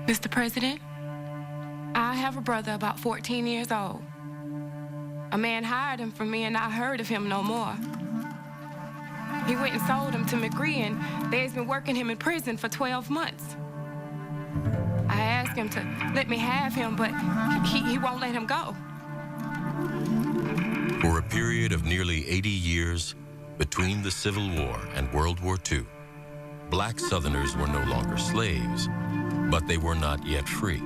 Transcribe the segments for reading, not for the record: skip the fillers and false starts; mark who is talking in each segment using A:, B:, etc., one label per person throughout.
A: Mr. President, I have a brother about 14 years old. A man hired him from me and I heard of him no more. He went and sold him to McGree and they's been working him in prison for 12 months. I asked him to let me have him, but he won't let him go.
B: For a period of nearly 80 years, between the Civil War and World War II, black Southerners were no longer slaves, but they were not yet free.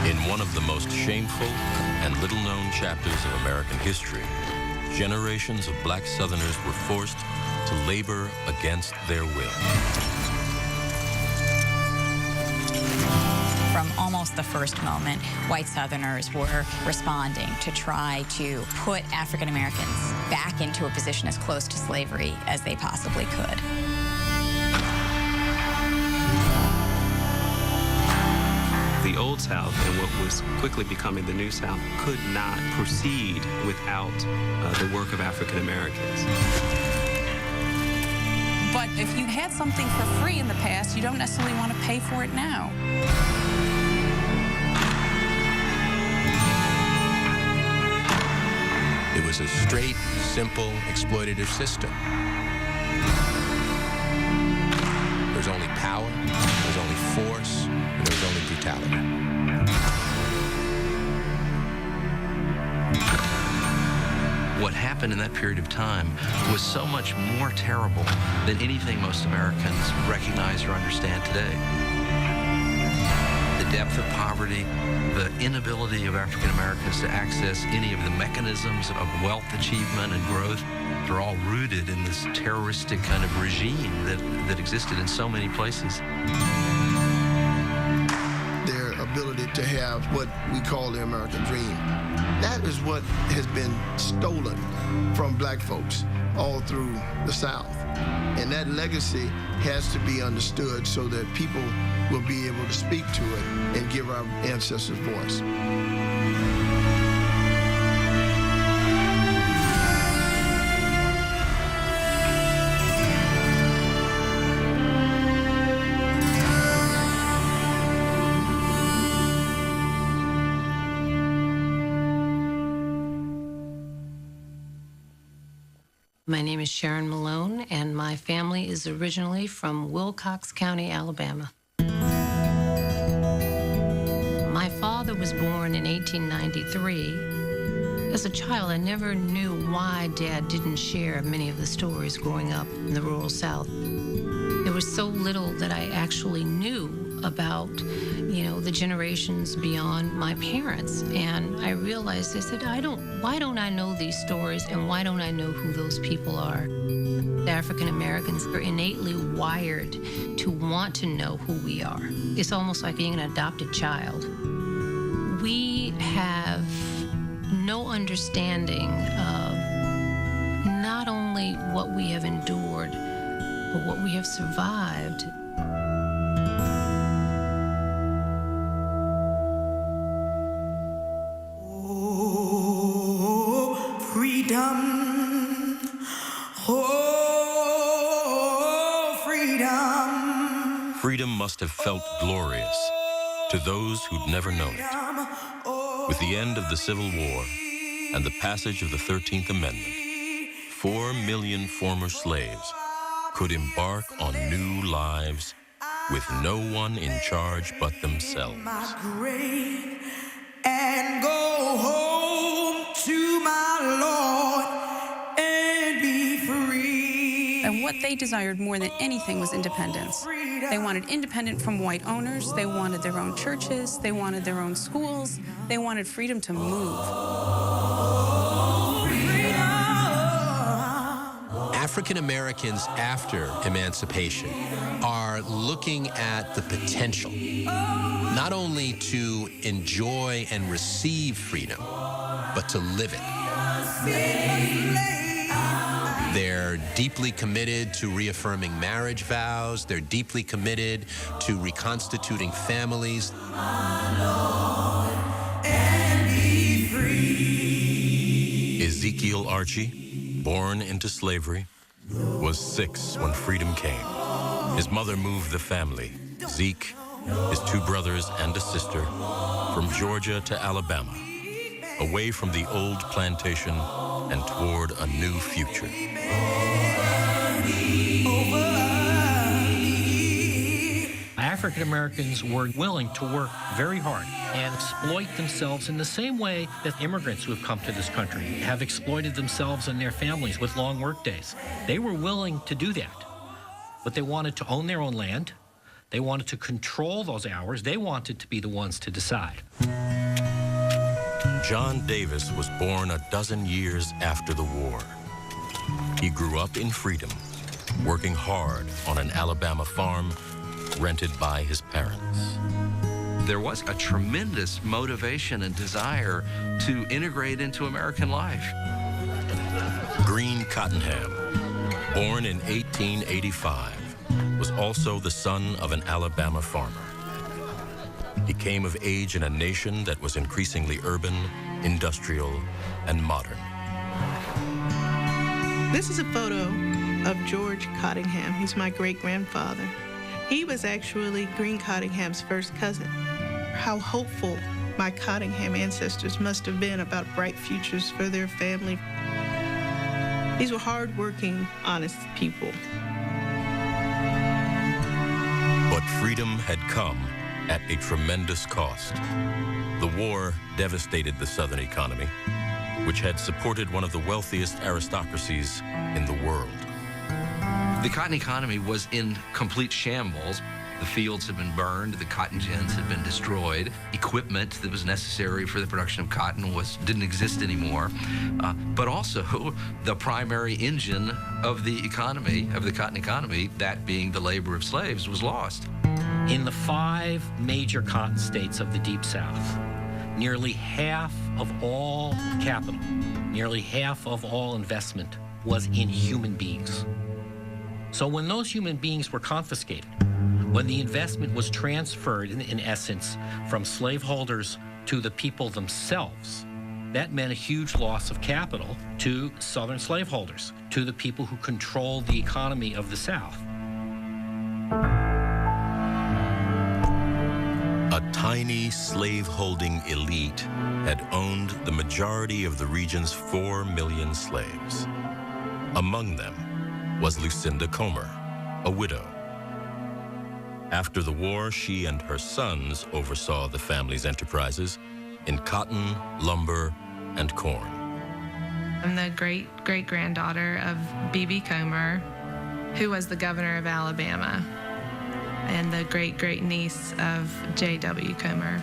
B: In one of the most shameful and little-known chapters of American history, generations of black Southerners were forced to labor against their will.
C: From almost the first moment, white Southerners were responding to try to put African Americans back into a position as close to slavery as they possibly could.
D: The Old South and what was quickly becoming the New South could not proceed without the work of African Americans.
E: But if you had something for free in the past, you don't necessarily want to pay for it now.
F: It was a straight, simple, exploitative system. There was only power, there was only force, and there was only brutality.
G: What happened in that period of time was so much more terrible than anything most Americans recognize or understand today. The depth of poverty, the inability of African Americans to access any of the mechanisms of wealth achievement and growth, they're all rooted in this terroristic kind of regime that existed in so many places.
H: Their ability to have what we call the American dream. That is what has been stolen from black folks all through the South. And that legacy has to be understood so that people will be able to speak to it and give our ancestors voice.
I: My name is Sharon Malone, and my family is originally from Wilcox County, Alabama. My father was born in 1893. As a child, I never knew why Dad didn't share many of the stories growing up in the rural South. There was so little that I actually knew about, the generations beyond my parents. And I realized, I said, why don't I know these stories, and why don't I know who those people are? African Americans are innately wired to want to know who we are. It's almost like being an adopted child. We have no understanding of not only what we have endured, but what we have survived.
J: Freedom, oh, freedom.
B: Freedom must have felt glorious to those who'd never known it. With the end of the Civil War and the passage of the 13th Amendment, 4 million former slaves could embark on new lives with no one in charge but themselves.
J: And go home to my Lord and be free.
E: And what they desired more than anything was independence. They wanted independence from white owners. They wanted their own churches. They wanted their own schools. They wanted freedom to move.
F: African Americans after emancipation are looking at the potential, not only to enjoy and receive freedom, but to live it. They're deeply committed to reaffirming marriage vows. They're deeply committed to reconstituting families.
J: And be free.
B: Ezekiel Archie, born into slavery, was 6 when freedom came. His mother moved the family, Zeke, his 2 brothers and a sister, from Georgia to Alabama, away from the old plantation and toward a new future.
K: African Americans were willing to work very hard and exploit themselves in the same way that immigrants who have come to this country have exploited themselves and their families with long work days. They were willing to do that, but they wanted to own their own land. They wanted to control those hours. They wanted to be the ones to decide.
B: John Davis was born a dozen years after the war. He grew up in freedom, working hard on an Alabama farm rented by his parents.
G: There was a tremendous motivation and desire to integrate into American life.
B: Green Cottonham, born in 1885, was also the son of an Alabama farmer. He came of age in a nation that was increasingly urban, industrial, and modern.
L: This is a photo of George Cottingham. He's my great-grandfather. He was actually Green Cottingham's first cousin. How hopeful my Cottingham ancestors must have been about bright futures for their family. These were hard-working, honest people.
B: But freedom had come at a tremendous cost. The war devastated the Southern economy, which had supported one of the wealthiest aristocracies in the world.
G: The cotton economy was in complete shambles. The fields had been burned, the cotton gins had been destroyed, equipment that was necessary for the production of cotton didn't exist anymore, but also the primary engine of the economy, of the cotton economy, that being the labor of slaves, was lost.
K: In the 5 major cotton states of the Deep South, nearly half of all capital, nearly half of all investment was in human beings. So when those human beings were confiscated, when the investment was transferred, in essence, from slaveholders to the people themselves, that meant a huge loss of capital to Southern slaveholders, to the people who controlled the economy of the South.
B: A tiny slave-holding elite had owned the majority of the region's 4 million slaves. Among them was Lucinda Comer, a widow. After the war, she and her sons oversaw the family's enterprises in cotton, lumber, and corn.
M: I'm the great-great-granddaughter of B.B. Comer, who was the governor of Alabama, and the great-great-niece of J.W. Comer.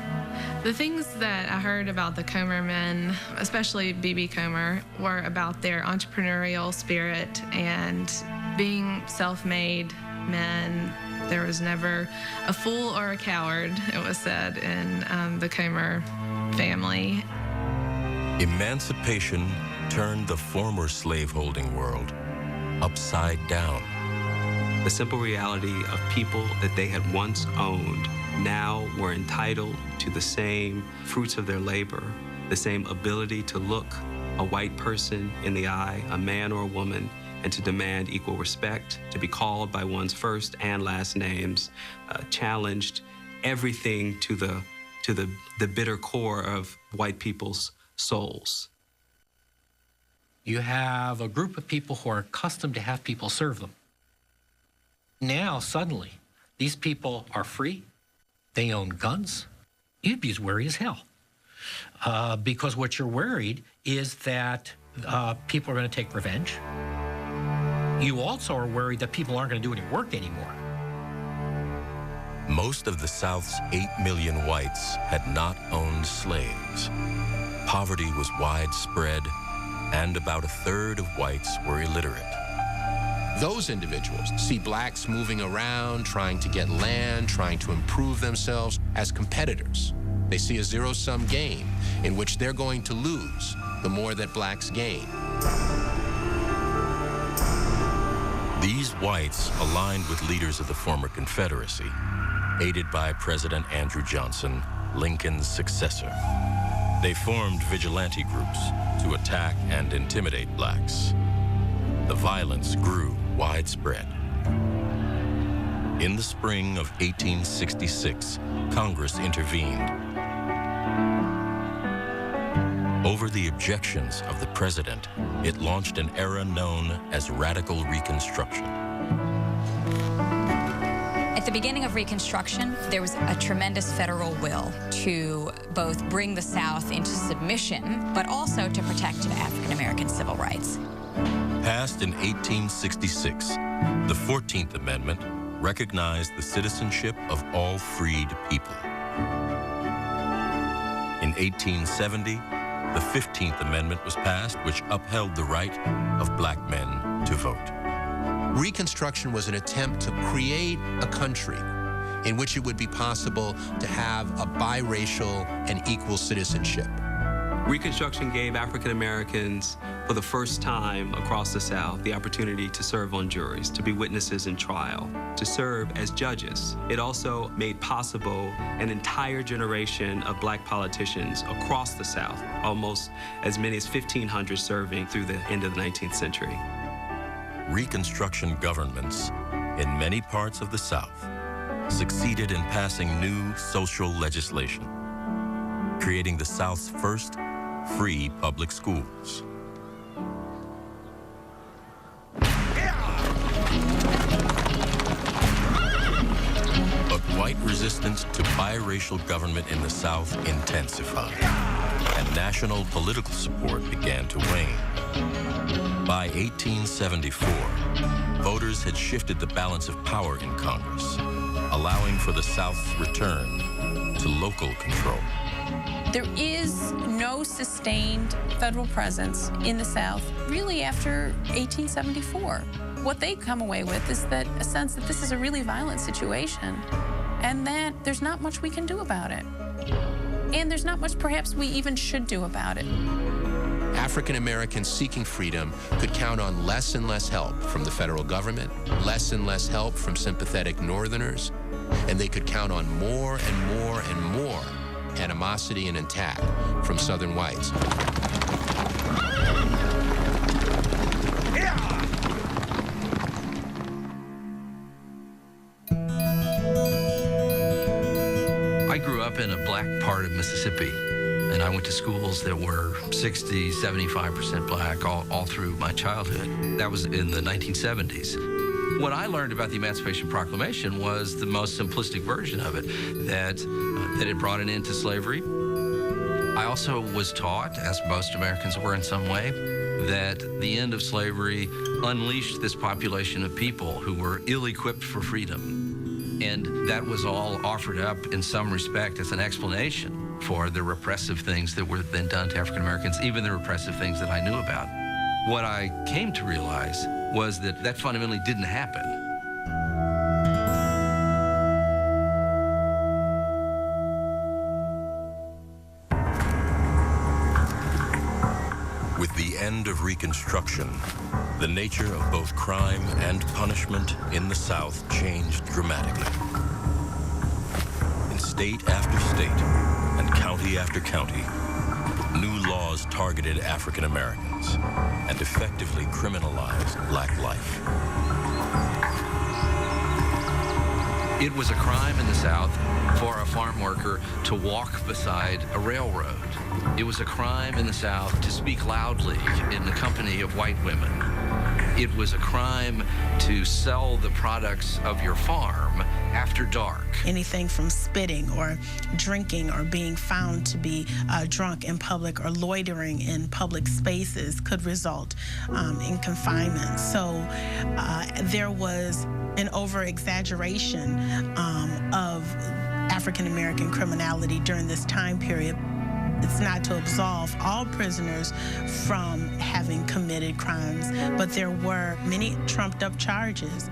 M: The things that I heard about the Comer men, especially B.B. Comer, were about their entrepreneurial spirit and being self-made men. There was never a fool or a coward, it was said, in the Comer family.
B: Emancipation turned the former slaveholding world upside down.
D: The simple reality of people that they had once owned now were entitled to the same fruits of their labor, the same ability to look a white person in the eye, a man or a woman, and to demand equal respect, to be called by one's first and last names, challenged everything to the bitter core of white people's souls.
K: You have a group of people who are accustomed to have people serve them. Now, suddenly, these people are free. They own guns. You'd be as worried as hell. Because what you're worried is that people are going to take revenge. You also are worried that people aren't going to do any work anymore.
B: Most of the South's 8 million whites had not owned slaves. Poverty was widespread, and about 1/3 of whites were illiterate.
F: Those individuals see blacks moving around, trying to get land, trying to improve themselves as competitors. They see a zero-sum game in which they're going to lose the more that blacks gain.
B: These whites aligned with leaders of the former Confederacy, aided by President Andrew Johnson, Lincoln's successor. They formed vigilante groups to attack and intimidate blacks. The violence grew widespread. In the spring of 1866, Congress intervened. Over the objections of the president, it launched an era known as Radical Reconstruction.
C: At the beginning of Reconstruction, there was a tremendous federal will to both bring the South into submission, but also to protect African American civil rights.
B: Passed in 1866, the 14th Amendment recognized the citizenship of all freed people. In 1870, the 15th Amendment was passed, which upheld the right of black men to vote.
F: Reconstruction was an attempt to create a country in which it would be possible to have a biracial and equal citizenship.
D: Reconstruction gave African Americans, for the first time across the South, the opportunity to serve on juries, to be witnesses in trial, to serve as judges. It also made possible an entire generation of black politicians across the South, almost as many as 1,500 serving through the end of the 19th century.
B: Reconstruction governments in many parts of the South succeeded in passing new social legislation, creating the South's first free public schools. But white resistance to biracial government in the South intensified, and national political support began to wane. By 1874, voters had shifted the balance of power in Congress, allowing for the South's return to local control.
E: There is no sustained federal presence in the South really after 1874. What they come away with is that a sense that this is a really violent situation and that there's not much we can do about it. And there's not much perhaps we even should do about it.
F: African Americans seeking freedom could count on less and less help from the federal government, less and less help from sympathetic Northerners, and they could count on more and more and more animosity and attack from Southern whites.
G: I grew up in a black part of Mississippi, and I went to schools that were 60, 75% black all through my childhood. That was in the 1970s. What I learned about the Emancipation Proclamation was the most simplistic version of it, that it brought an end to slavery. I also was taught, as most Americans were in some way, that the end of slavery unleashed this population of people who were ill-equipped for freedom. And that was all offered up in some respect as an explanation for the repressive things that were then done to African Americans, even the repressive things that I knew about. What I came to realize was that that fundamentally didn't happen.
B: With the end of Reconstruction, the nature of both crime and punishment in the South changed dramatically. In state after state and county after county, new laws targeted African Americans and effectively criminalized black life.
G: It was a crime in the South for a farm worker to walk beside a railroad. It was a crime in the South to speak loudly in the company of white women. It was a crime to sell the products of your farm after dark.
N: Anything from spitting or drinking or being found to be drunk in public or loitering in public spaces could result in confinement. So there was an over-exaggeration of African-American criminality during this time period. It's not to absolve all prisoners from having committed crimes, but there were many trumped-up charges.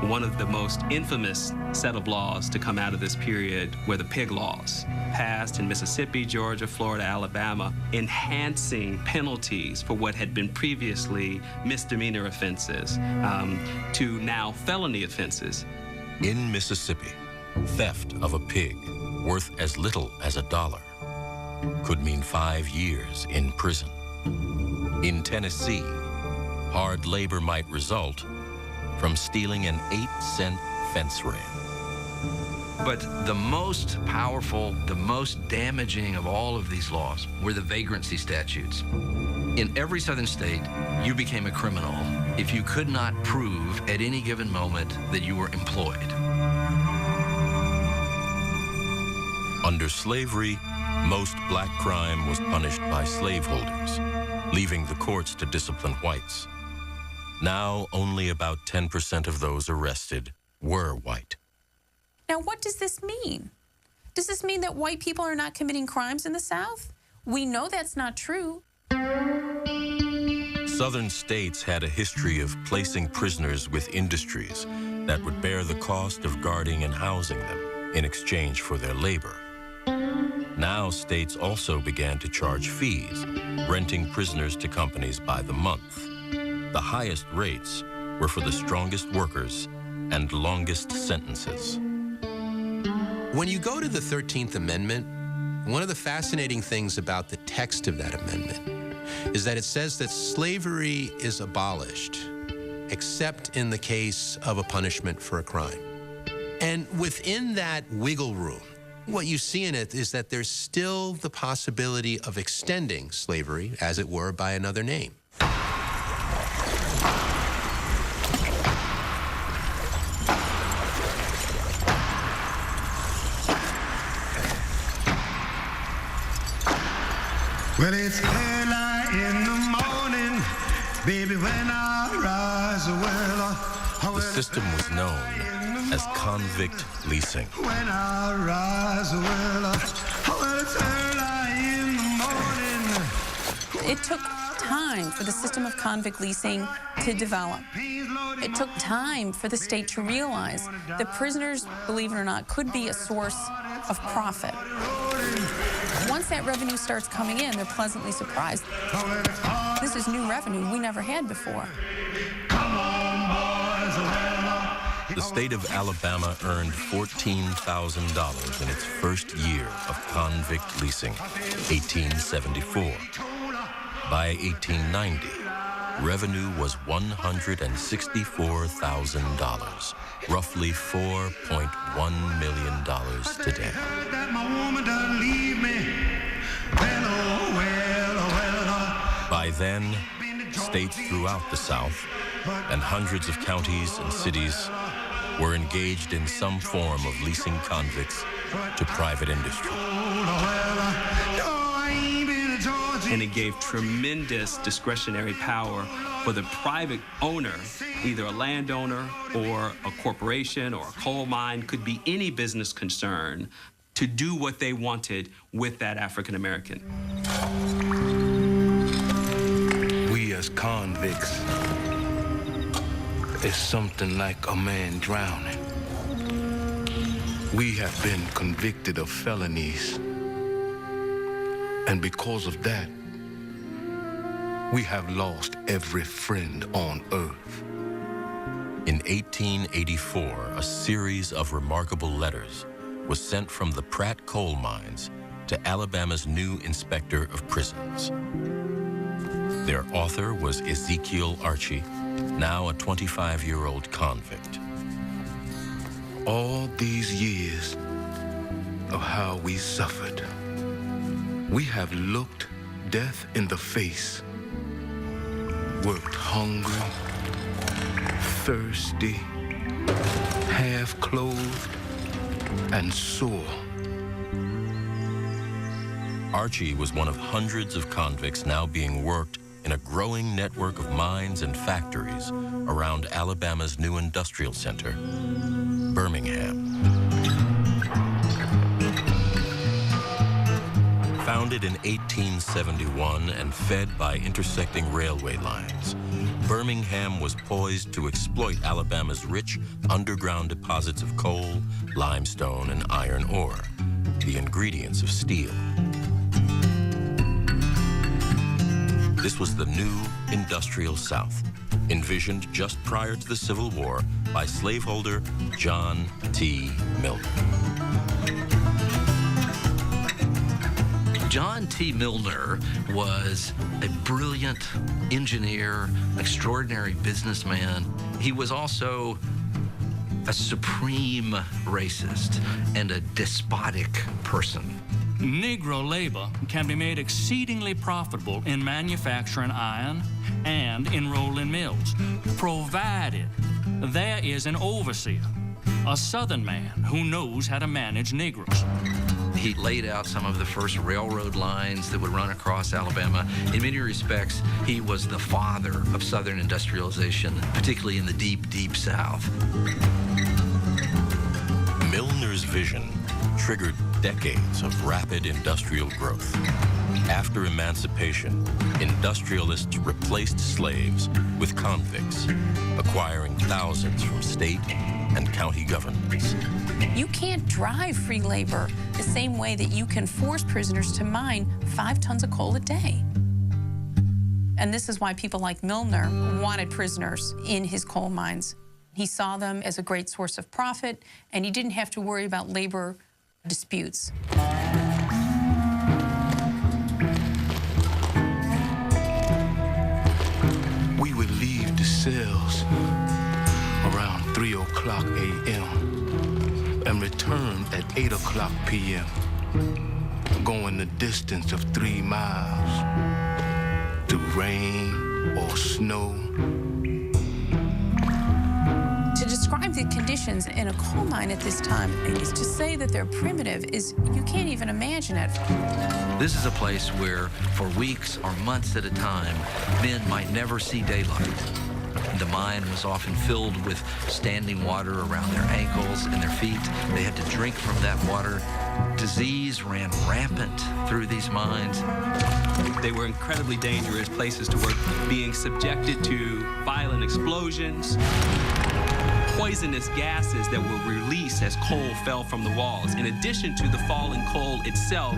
D: One of the most infamous set of laws to come out of this period were the pig laws, passed in Mississippi, Georgia, Florida, Alabama, enhancing penalties for what had been previously misdemeanor offenses to now felony offenses.
B: In Mississippi, theft of a pig worth as little as $1 could mean 5 years in prison. In Tennessee, hard labor might result from stealing an 8-cent fence rail.
G: But the most powerful, the most damaging of all of these laws were the vagrancy statutes. In every southern state, you became a criminal if you could not prove at any given moment that you were employed.
B: Under slavery, most black crime was punished by slaveholders, leaving the courts to discipline whites. Now, only about 10% of those arrested were white.
E: Now, what does this mean? Does this mean that white people are not committing crimes in the South? We know that's not true.
B: Southern states had a history of placing prisoners with industries that would bear the cost of guarding and housing them in exchange for their labor. Now states also began to charge fees, renting prisoners to companies by the month. The highest rates were for the strongest workers and longest sentences.
F: When you go to the 13th Amendment, one of the fascinating things about the text of that amendment is that it says that slavery is abolished, except in the case of a punishment for a crime. And within that wiggle room, what you see in it is that there's still the possibility of extending slavery, as it were, by another name.
J: Well, it's early in the morning, baby, when I rise.
B: The system was known as convict leasing.
J: When I rise, well, it's early in the morning.
E: It took time for the system of convict leasing to develop. It took time for the state to realize that prisoners, believe it or not, could be a source of profit. Once that revenue starts coming in, they're pleasantly surprised. This is new revenue we never had before.
B: The state of Alabama earned $14,000 in its first year of convict leasing, 1874. By 1890, revenue was $164,000, roughly $4.1 million today. By then, states throughout the South and hundreds of counties and cities were engaged in some form of leasing convicts to private industry.
D: And it gave tremendous discretionary power for the private owner, either a landowner or a corporation or a coal mine, could be any business concern, to do what they wanted with that African American.
O: We as convicts is something like a man drowning. We have been convicted of felonies, and because of that, we have lost every friend on earth.
B: In 1884, a series of remarkable letters was sent from the Pratt coal mines to Alabama's new inspector of prisons. Their author was Ezekiel Archie, now a 25-year-old convict.
O: All these years of how we suffered, we have looked death in the face, worked hungry, thirsty, half-clothed, and sore.
B: Archie was one of hundreds of convicts now being worked in a growing network of mines and factories around Alabama's new industrial center, Birmingham. Founded in 1871 and fed by intersecting railway lines, Birmingham was poised to exploit Alabama's rich underground deposits of coal, limestone, and iron ore, the ingredients of steel. This was the new industrial South, envisioned just prior to the Civil War by slaveholder John T. Milton.
G: John T. Milner was a brilliant engineer, extraordinary businessman. He was also a supreme racist and a despotic person.
P: Negro labor can be made exceedingly profitable in manufacturing iron and in rolling mills, provided there is an overseer, a Southern man who knows how to manage Negroes.
G: He laid out some of the first railroad lines that would run across Alabama. In many respects, he was the father of Southern industrialization, particularly in the deep, deep South.
B: Milner's vision triggered decades of rapid industrial growth. After emancipation, industrialists replaced slaves with convicts, acquiring thousands from state and county governments.
E: You can't drive free labor the same way that you can force prisoners to mine 5 tons of coal a day. And this is why people like Milner wanted prisoners in his coal mines. He saw them as a great source of profit, and he didn't have to worry about labor disputes.
O: We would leave the cells around 3 o'clock a.m. and return at 8 o'clock p.m., going the distance of 3 miles through rain or snow.
E: To describe the conditions in a coal mine at this time is to say that they're primitive is you can't even imagine it.
G: This is a place where, for weeks or months at a time, men might never see daylight. The mine was often filled with standing water around their ankles and their feet. They had to drink from that water. Disease ran rampant through these mines.
D: They were incredibly dangerous places to work, being subjected to violent explosions, poisonous gases that were released as coal fell from the walls. In addition to the falling coal itself,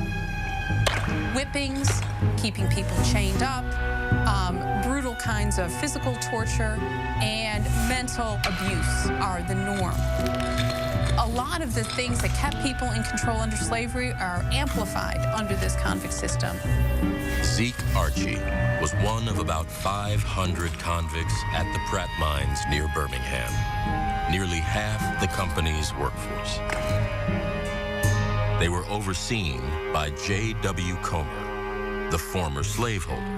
E: Whippings, keeping people chained up, brutal kinds of physical torture, and mental abuse are the norm. A lot of the things that kept people in control under slavery are amplified under this convict system.
B: Zeke Archie was one of about 500 convicts at the Pratt Mines near Birmingham, nearly half the company's workforce. They were overseen by J.W. Comer, the former slaveholder,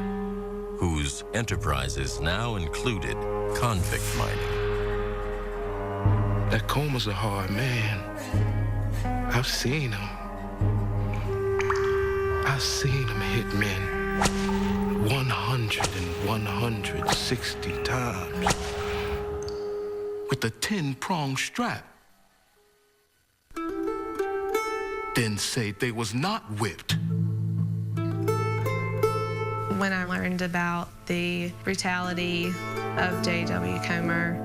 B: whose enterprises now included convict mining.
O: That Comer's a hard man. I've seen him. I've seen him hit men 100 and 160 times with a 10-prong strap. Then say they was not whipped.
M: When I learned about the brutality of J.W. Comer,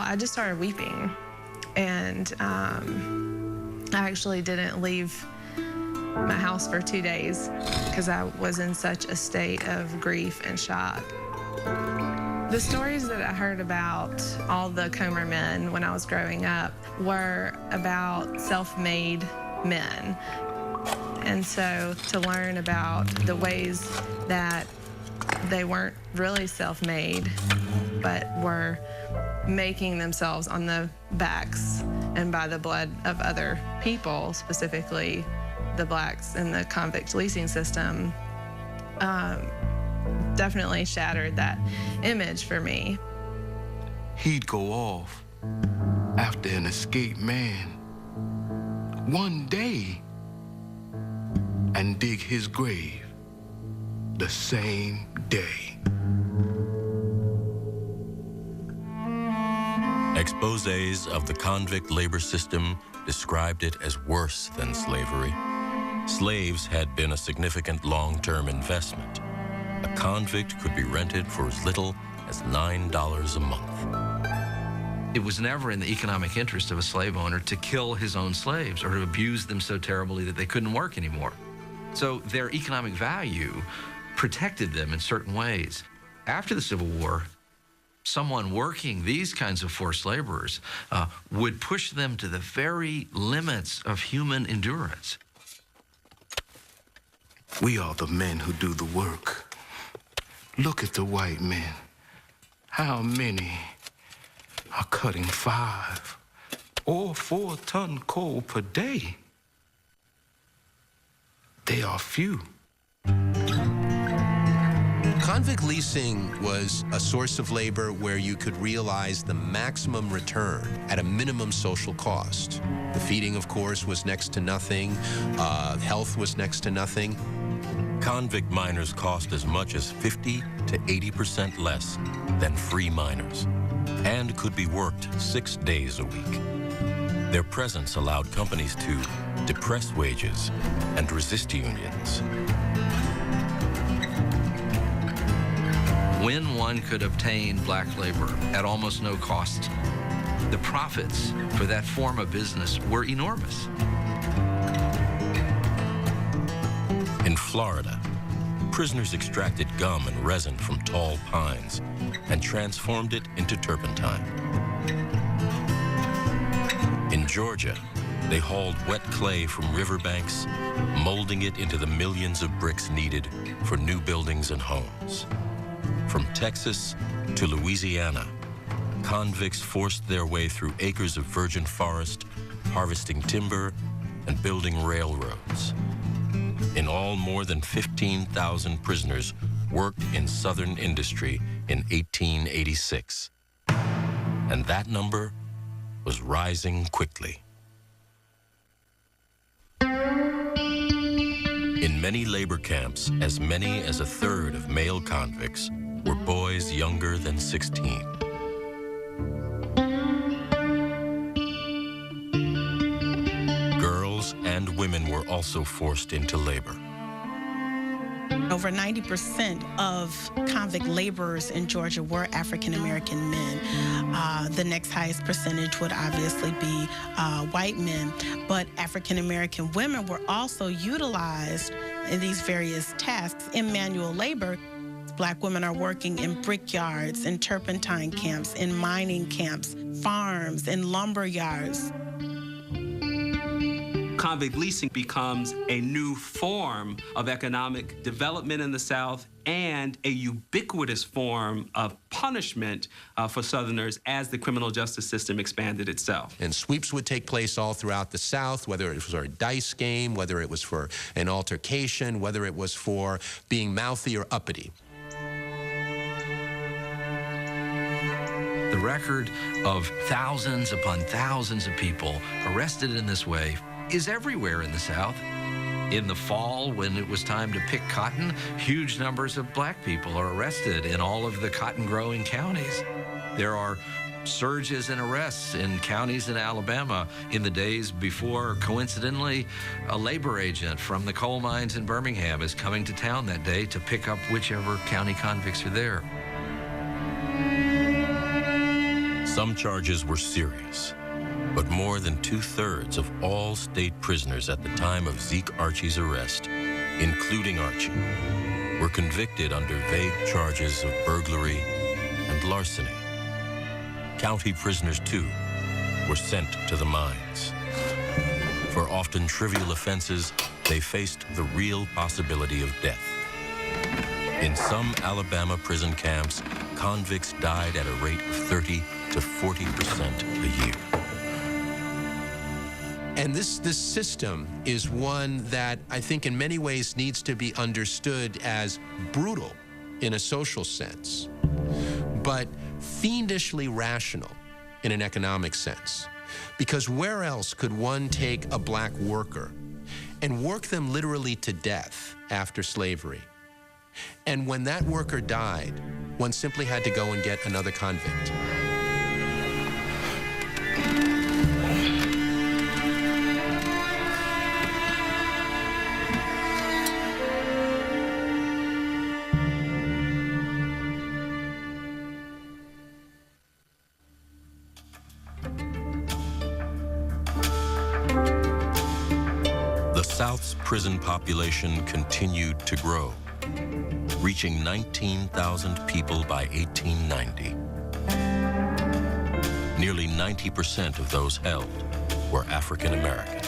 M: I just started weeping. And I actually didn't leave my house for 2 days because I was in such a state of grief and shock. The stories that I heard about all the Comer men when I was growing up were about self-made men. And so to learn about the ways that they weren't really self-made, but were making themselves on the backs and by the blood of other people, specifically the blacks in the convict leasing system, definitely shattered that image for me.
O: He'd go off after an escaped man one day and dig his grave the same day.
B: Exposés of the convict labor system described it as worse than slavery. Slaves had been a significant long-term investment. A convict could be rented for as little as $9 a month.
G: It was never in the economic interest of a slave owner to kill his own slaves or to abuse them so terribly that they couldn't work anymore. So their economic value protected them in certain ways. After the Civil War, someone working these kinds of forced laborers would push them to the very limits of human endurance.
O: We are the men who do the work. Look at the white men. How many are cutting 5 or 4 ton coal per day? They are few.
F: Convict leasing was a source of labor where you could realize the maximum return at a minimum social cost. The feeding, of course, was next to nothing. Health was next to nothing.
B: Convict miners cost as much as 50 to 80% less than free miners and could be worked 6 days a week. Their presence allowed companies to depress wages and resist unions.
G: When one could obtain black labor at almost no cost, the profits for that form of business were enormous.
B: In Florida, prisoners extracted gum and resin from tall pines and transformed it into turpentine. In Georgia, they hauled wet clay from riverbanks, molding it into the millions of bricks needed for new buildings and homes. From Texas to Louisiana, convicts forced their way through acres of virgin forest, harvesting timber and building railroads. In all, more than 15,000 prisoners worked in Southern industry in 1886. And that number was rising quickly. In many labor camps, as many as a third of male convicts were boys younger than 16. Girls and women were also forced into labor.
N: Over 90% of convict laborers in Georgia were African-American men. The next highest percentage would obviously be white men, but African-American women were also utilized in these various tasks in manual labor. Black women are working in brickyards, in turpentine camps, in mining camps, farms, in lumber yards.
D: Convict leasing becomes a new form of economic development in the South and a ubiquitous form of punishment for Southerners as the criminal justice system expanded itself.
F: And sweeps would take place all throughout the South, whether it was for a dice game, whether it was for an altercation, whether it was for being mouthy or uppity.
G: The record of thousands upon thousands of people arrested in this way is everywhere in the South. In the fall, when it was time to pick cotton, huge numbers of black people are arrested in all of the cotton-growing counties. There are surges in arrests in counties in Alabama in the days before, coincidentally, a labor agent from the coal mines in Birmingham is coming to town that day to pick up whichever county convicts are there.
B: Some charges were serious, but more than 2/3 of all state prisoners at the time of Zeke Archie's arrest, including Archie, were convicted under vague charges of burglary and larceny. County prisoners, too, were sent to the mines. For often trivial offenses, they faced the real possibility of death. In some Alabama prison camps, convicts died at a rate of 30 to 40% a year.
F: And this system is one that I think in many ways needs to be understood as brutal in a social sense, but fiendishly rational in an economic sense. Because where else could one take a black worker and work them literally to death after slavery? And when that worker died, one simply had to go and get another convict.
B: The South's prison population continued to grow, reaching 19,000 people by 1890. nearly 90% of those held were African American.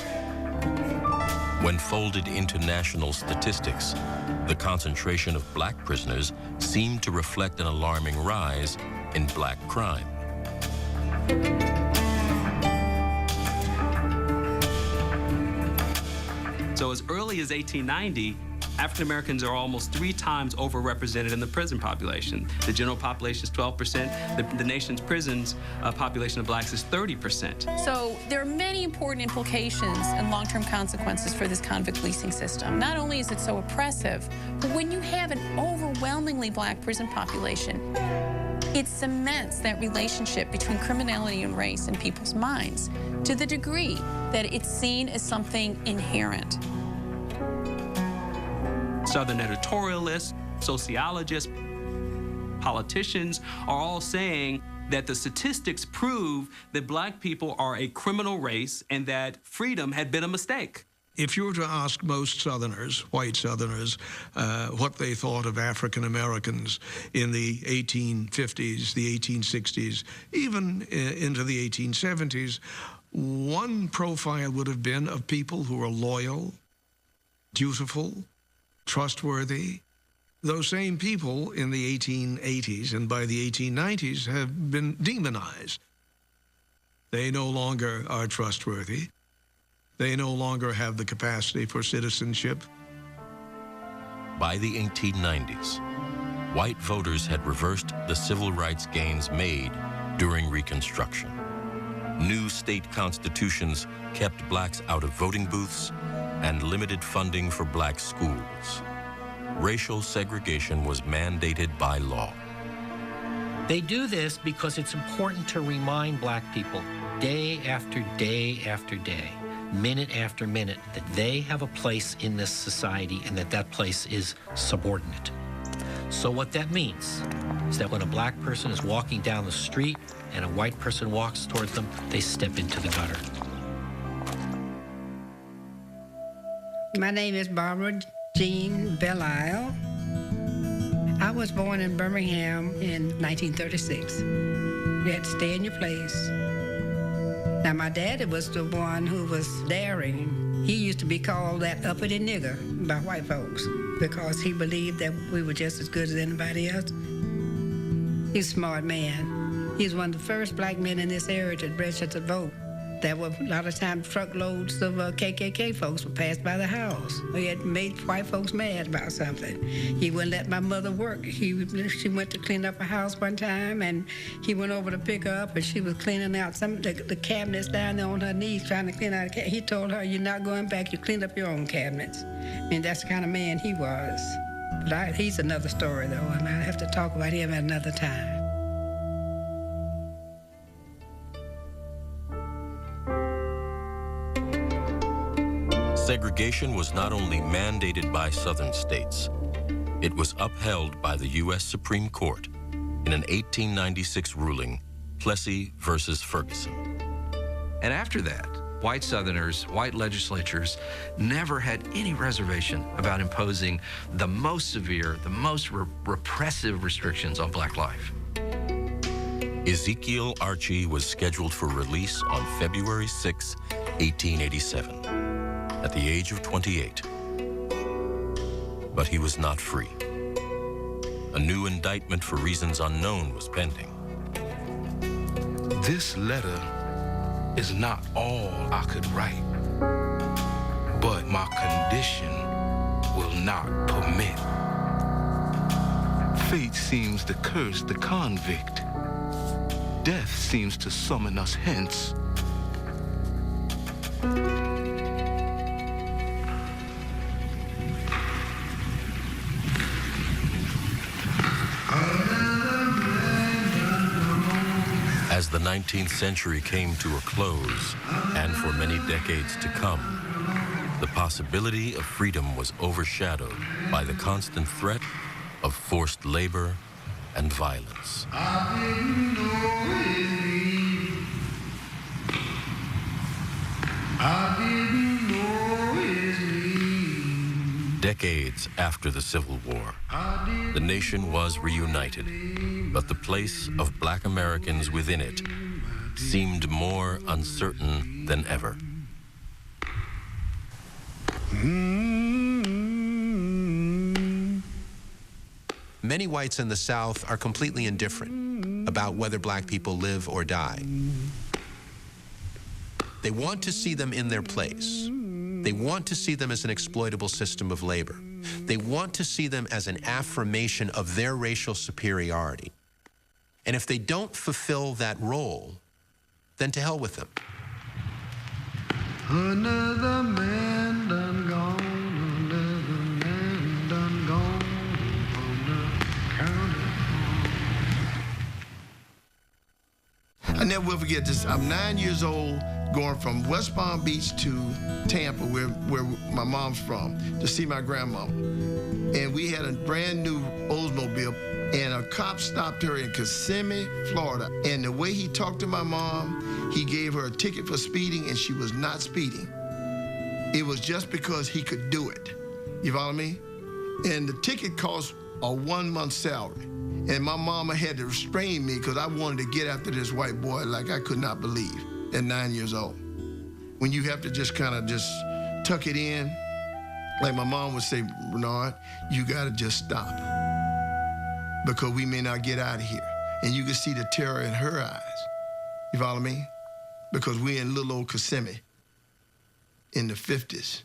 B: When folded into national statistics, the concentration of black prisoners seemed to reflect an alarming rise in black crime.
D: So as early as 1890, African Americans are almost 3 times overrepresented in the prison population. The general population is 12%. The nation's prisons population of blacks is 30%.
E: So there are many important implications and long-term consequences for this convict leasing system. Not only is it so oppressive, but when you have an overwhelmingly black prison population, it cements that relationship between criminality and race in people's minds to the degree that it's seen as something inherent.
D: Southern editorialists, sociologists, politicians are all saying that the statistics prove that black people are a criminal race and that freedom had been a mistake.
Q: If you were to ask most Southerners, white Southerners, what they thought of African Americans in the 1850s, the 1860s, even into the 1870s, one profile would have been of people who are loyal, dutiful, trustworthy. Those same people in the 1880s and by the 1890s have been demonized. They no longer are trustworthy. They no longer have the capacity for citizenship.
B: By the 1890s, white voters had reversed the civil rights gains made during Reconstruction. New state constitutions kept blacks out of voting booths and limited funding for black schools. Racial segregation was mandated by law.
K: They do this because it's important to remind black people day after day after day, minute after minute, that they have a place in this society and that that place is subordinate. So what that means is that when a black person is walking down the street and a white person walks towards them, they step into the gutter.
R: My name is Barbara Jean Belial. I was born in Birmingham in 1936. You had to stay in your place. Now, my daddy was the one who was daring. He used to be called that uppity nigger by white folks because he believed that we were just as good as anybody else. He's a smart man. He was one of the first black men in this area to register to vote. There were a lot of times truckloads of KKK folks would pass by the house. He had made white folks mad about something. He wouldn't let my mother work. She went to clean up a house one time, and he went over to pick her up, and she was cleaning out some of the cabinets down there on her knees, trying to clean out. He told her, "You're not going back. You cleaned up your own cabinets." I mean, that's the kind of man he was. But he's another story, though, and I'll have to talk about him at another time.
B: Segregation was not only mandated by Southern states, it was upheld by the U.S. Supreme Court in an 1896 ruling, Plessy versus Ferguson.
G: And after that, white Southerners, white legislatures never had any reservation about imposing the most severe, the most repressive restrictions on black life.
B: Ezekiel Archie was scheduled for release on February 6, 1887. At the age of 28. But he was not free. A new indictment for reasons unknown was pending.
O: This letter is not all I could write, but my condition will not permit. Fate seems to curse the convict. Death seems to summon us hence.
B: As the 19th century came to a close, and for many decades to come, the possibility of freedom was overshadowed by the constant threat of forced labor and violence. Decades after the Civil War, the nation was reunited, but the place of black Americans within it seemed more uncertain than ever.
F: Many whites in the South are completely indifferent about whether black people live or die. They want to see them in their place. They want to see them as an exploitable system of labor. They want to see them as an affirmation of their racial superiority. And if they don't fulfill that role, then to hell with them.
J: Another man done gone, another man done gone from the county.
H: I never will forget this. I'm 9 years old, going from West Palm Beach to Tampa, where my mom's from, to see my grandmama. And we had a brand new Oldsmobile, and a cop stopped her in Kissimmee, Florida. And the way he talked to my mom, he gave her a ticket for speeding, and she was not speeding. It was just because he could do it. You follow me? And the ticket cost a 1 month salary. And my mama had to restrain me because I wanted to get after this white boy like I could not believe at 9 years old. When you have to just kind of just tuck it in, like my mom would say, Bernard, you gotta just stop because we may not get out of here. And you can see the terror in her eyes. You follow me? Because we're in little old Kissimmee in the 50s.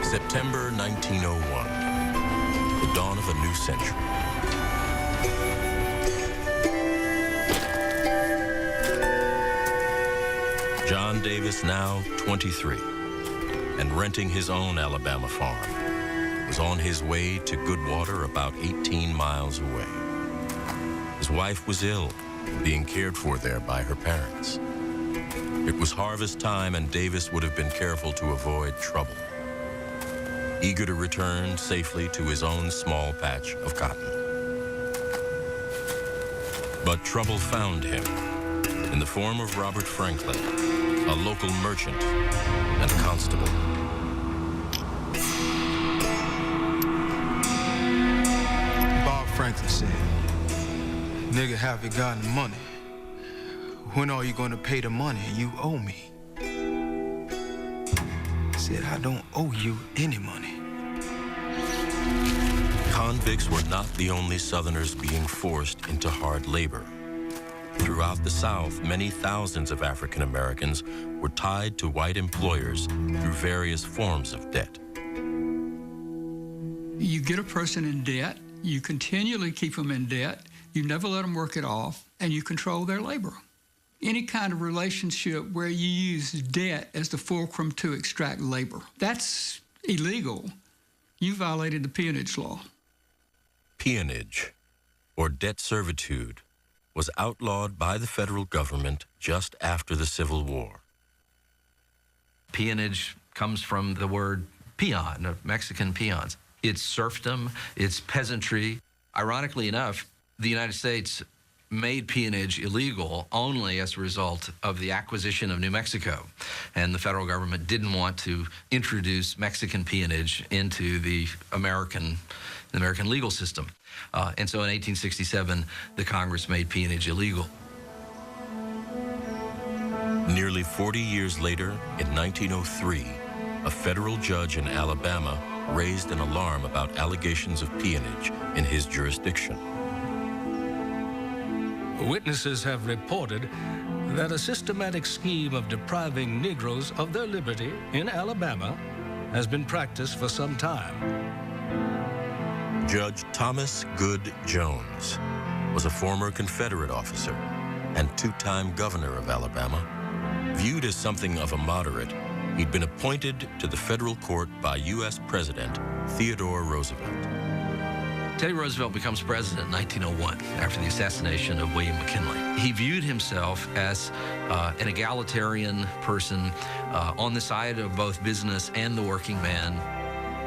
B: September 1901, the dawn of a new century. John Davis, now 23, and renting his own Alabama farm, was on his way to Goodwater, about 18 miles away. His wife was ill, being cared for there by her parents. It was harvest time, and Davis would have been careful to avoid trouble, eager to return safely to his own small patch of cotton. But trouble found him in the form of Robert Franklin, a local merchant and a constable.
O: Bob Franklin said, "Nigga, have you got any money? When are you going to pay the money you owe me?" I said, "I don't owe you any money."
B: Convicts were not the only Southerners being forced into hard labor. Throughout the South, many thousands of African Americans were tied to white employers through various forms of debt.
S: You get a person in debt, you continually keep them in debt, you never let them work it off, and you control their labor. Any kind of relationship where you use debt as the fulcrum to extract labor, that's illegal. You violated the peonage law.
B: Peonage, or debt servitude, was outlawed by the federal government just after the Civil War.
G: Peonage comes from the word peon, of Mexican peons. It's serfdom, it's peasantry. Ironically enough, the United States made peonage illegal only as a result of the acquisition of New Mexico. And the federal government didn't want to introduce Mexican peonage into the American legal system. And so in 1867, the Congress made peonage illegal.
B: Nearly 40 years later, in 1903, a federal judge in Alabama raised an alarm about allegations of peonage in his jurisdiction.
T: Witnesses have reported that a systematic scheme of depriving Negroes of their liberty in Alabama has been practiced for some time.
B: Judge Thomas Good Jones was a former Confederate officer and two-time governor of Alabama. Viewed as something of a moderate, he'd been appointed to the federal court by U.S. President Theodore Roosevelt.
G: Teddy Roosevelt becomes president in 1901 after the assassination of William McKinley. He viewed himself as an egalitarian person on the side of both business and the working man.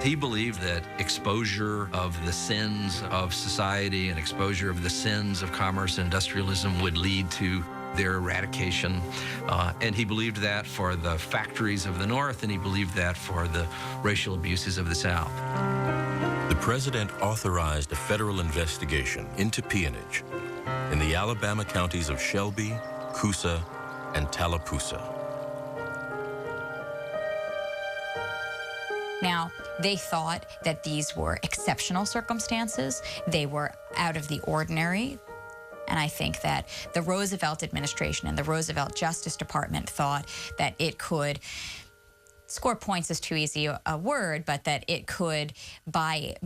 G: He believed that exposure of the sins of society and exposure of the sins of commerce and industrialism would lead to their eradication. And he believed that for the factories of the North, and he believed that for the racial abuses of the South.
B: president authorized a federal investigation into peonage in the Alabama counties of Shelby, Coosa, and Tallapoosa.
C: Now, they thought that these were exceptional circumstances. They were out of the ordinary. And I think that the Roosevelt administration and the Roosevelt Justice Department thought that it could, score points is too easy a word, but that it could, by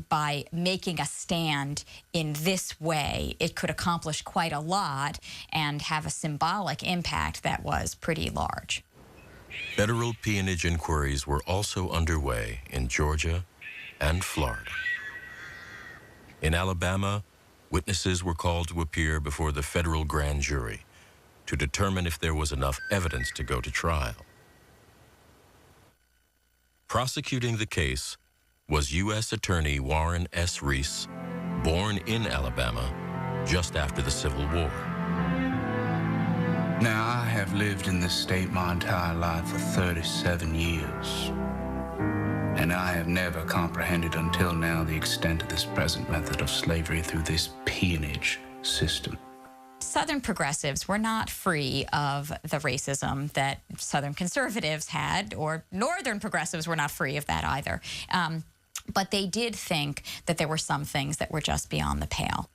C: making a stand in this way, it could accomplish quite a lot and have a symbolic impact that was pretty large.
B: Federal peonage inquiries were also underway in Georgia and Florida. In Alabama, witnesses were called to appear before the federal grand jury to determine if there was enough evidence to go to trial. Prosecuting the case was U.S. Attorney Warren S. Reese, born in Alabama just after the Civil War.
O: Now, I have lived in this state my entire life for 37 years, and I have never comprehended until now the extent of this present method of slavery through this peonage system.
C: Southern progressives were not free of the racism that Southern conservatives had, or Northern progressives were not free of that either. But they did think that there were some things that were just beyond the pale.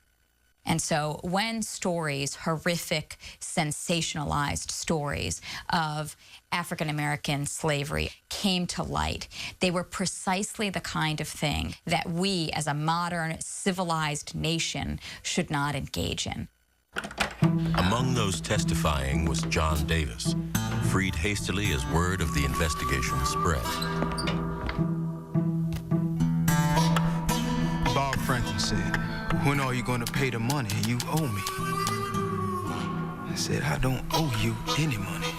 C: And so when stories, horrific, sensationalized stories of African-American slavery came to light, they were precisely the kind of thing that we as a modern, civilized nation should not engage in.
B: Among those testifying was John Davis, freed hastily as word of the investigation spread.
O: Bob Franklin said, "When are you going to pay the money you owe me?" I said, "I don't owe you any money."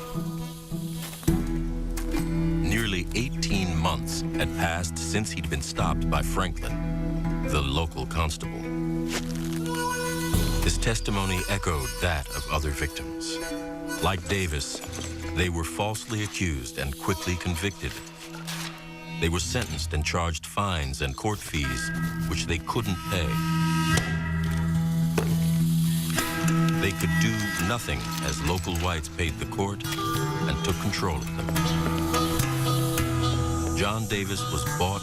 B: Nearly 18 months had passed since he'd been stopped by Franklin, the local constable. His testimony echoed that of other victims. Like Davis, they were falsely accused and quickly convicted. They were sentenced and charged fines and court fees, which they couldn't pay. They could do nothing as local whites paid the court and took control of them. John Davis was bought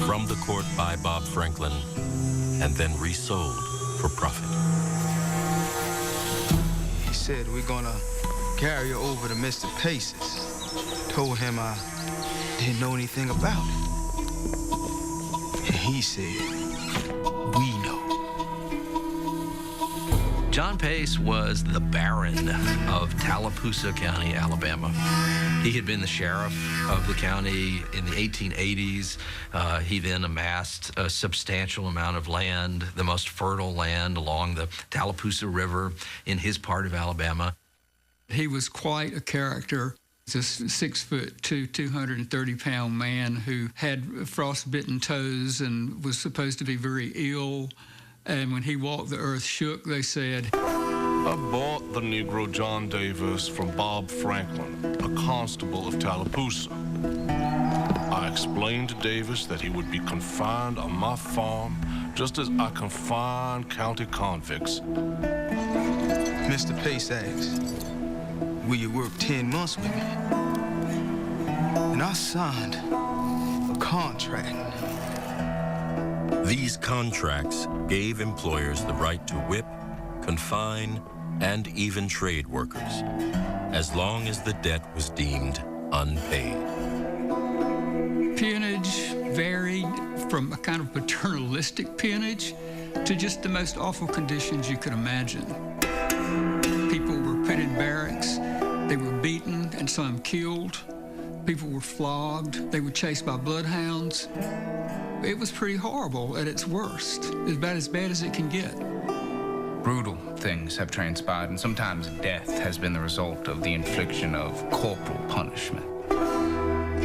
B: from the court by Bob Franklin and then resold for profit.
O: He said, "We're gonna carry you over to Mr. Pace's." Told him I didn't know anything about it. And he said, "We know."
G: John Pace was the Baron of Tallapoosa County, Alabama. He had been the sheriff of the county in the 1880s. He then amassed a substantial amount of land, the most fertile land along the Tallapoosa River in his part of Alabama.
S: He was quite a character. This 6'2", 230-pound man who had frostbitten toes and was supposed to be very ill. And when he walked, the earth shook, they said.
U: I bought the Negro John Davis from Bob Franklin, a constable of Tallapoosa. I explained to Davis that he would be confined on my farm just as I confine county convicts.
O: Mr. Pace asked, "Will you work 10 months with me?" And I signed a contract.
B: These contracts gave employers the right to whip, confine, and even trade workers, as long as the debt was deemed unpaid.
S: Peonage varied from a kind of paternalistic peonage to just the most awful conditions you could imagine. People were put in barracks, they were beaten and some killed. People were flogged, they were chased by bloodhounds. It was pretty horrible at its worst, about as bad as it can get.
V: Brutal things have transpired, and sometimes death has been the result of the infliction of corporal punishment.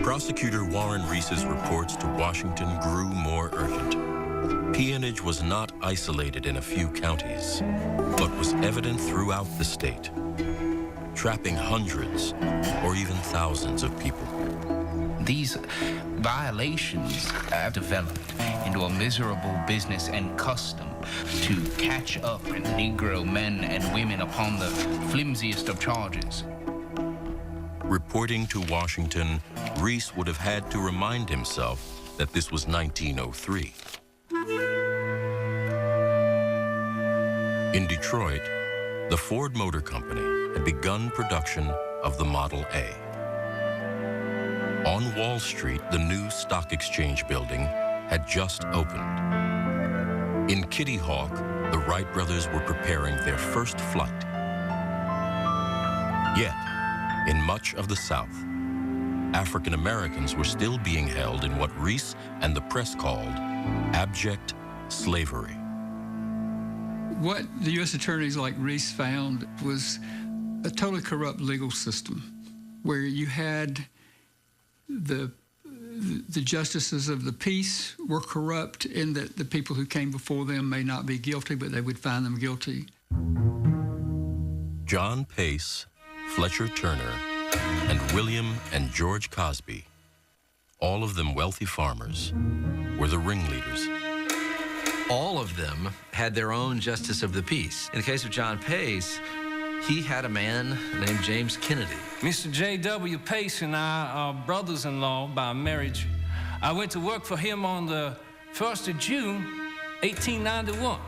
B: Prosecutor Warren Reese's reports to Washington grew more urgent. Peonage was not isolated in a few counties, but was evident throughout the state, trapping hundreds or even thousands of people.
V: These Violations have developed into a miserable business and custom to catch up Negro men and women upon the flimsiest of charges.
B: Reporting to Washington, Reese would have had to remind himself that this was 1903. In Detroit, the Ford Motor Company had begun production of the Model A. On Wall Street, the new stock exchange building had just opened. In Kitty Hawk, the Wright brothers were preparing their first flight. Yet, in much of the South, African Americans were still being held in what Reese and the press called abject slavery.
S: What the U.S. attorneys like Reese found was a totally corrupt legal system where you had the justices of the peace were corrupt in that the people who came before them may not be guilty, but they would find them guilty.
B: John Pace, Fletcher Turner, and William and George Cosby, all of them wealthy farmers, were the ringleaders.
G: All of them had their own justice of the peace. In the case of John Pace, he had a man named James Kennedy.
A: Mr. J.W. Pace and I are brothers-in-law by marriage. I went to work for him on the 1st of June, 1891.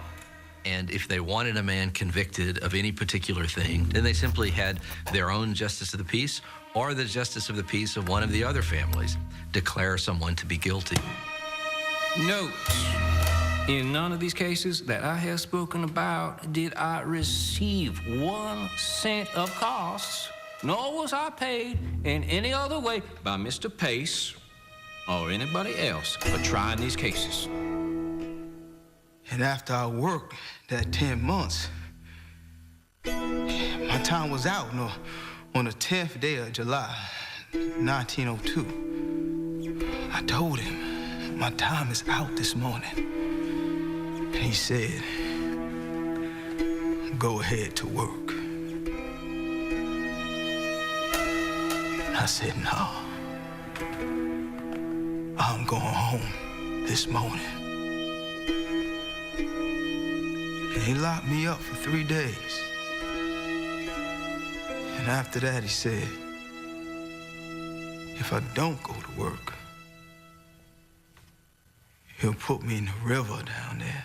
G: And if they wanted a man convicted of any particular thing, then they simply had their own justice of the peace or the justice of the peace of one of the other families declare someone to be guilty.
A: Note, in none of these cases that I have spoken about did I receive 1 cent of costs, nor was I paid in any other way by Mr. Pace or anybody else for trying these cases.
I: And after I worked that 10 months, my time was out on the 10th day of July, 1902. I told him, my time is out this morning. And he said, go ahead to work. I said, no. I'm going home this morning. And he locked me up for 3 days. And after that, he said, if I don't go to work, he'll put me in the river down there.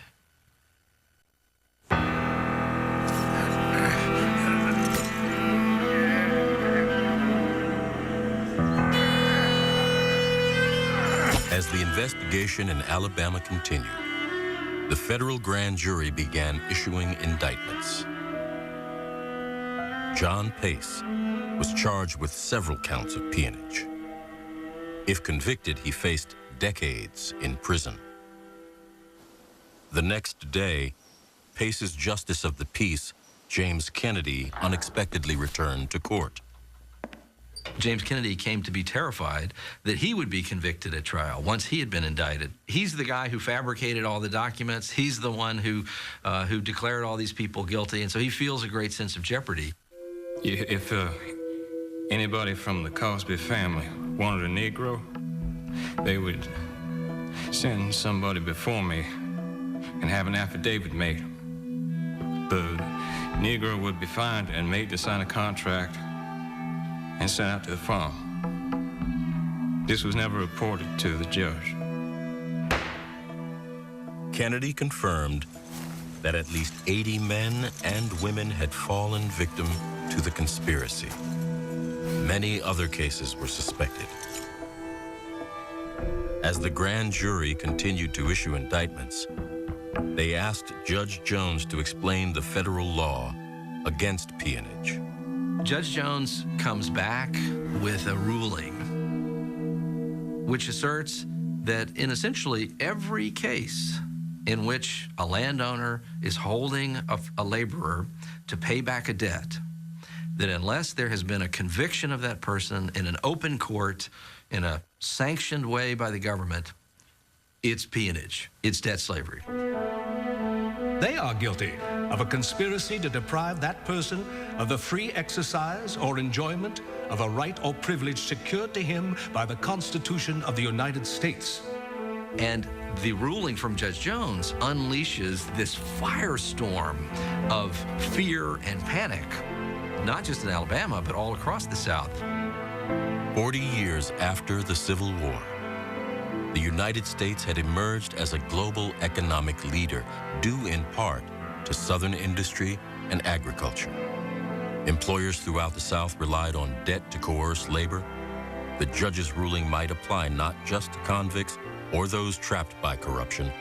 B: As the investigation in Alabama continued, the federal grand jury began issuing indictments. John Pace was charged with several counts of peonage. If convicted, he faced decades in prison. The next day, Pace's Justice of the Peace, James Kennedy, unexpectedly returned to court.
G: James Kennedy came to be terrified that he would be convicted at trial once he had been indicted. He's the guy who fabricated all the documents. He's the one who declared all these people guilty, and so he feels a great sense of jeopardy.
A: If anybody from the Cosby family wanted a Negro, they would send somebody before me and have an affidavit made. The Negro would be fined and made to sign a contract and sent out to the farm. This was never reported to the judge.
B: Kennedy confirmed that at least 80 men and women had fallen victim to the conspiracy. Many other cases were suspected. As the grand jury continued to issue indictments, they asked Judge Jones to explain the federal law against peonage.
G: Judge Jones comes back with a ruling which asserts that in essentially every case in which a landowner is holding a laborer to pay back a debt, that unless there has been a conviction of that person in an open court, in a sanctioned way by the government, it's peonage, it's debt slavery.
T: They are guilty of a conspiracy to deprive that person of the free exercise or enjoyment of a right or privilege secured to him by the Constitution of the United States.
G: And the ruling from Judge Jones unleashes this firestorm of fear and panic, not just in Alabama, but all across the South.
B: 40 years after the Civil War, the United States had emerged as a global economic leader, due in part to Southern industry and agriculture. Employers throughout the South relied on debt to coerce labor. The judge's ruling might apply not just to convicts or those trapped by corruption,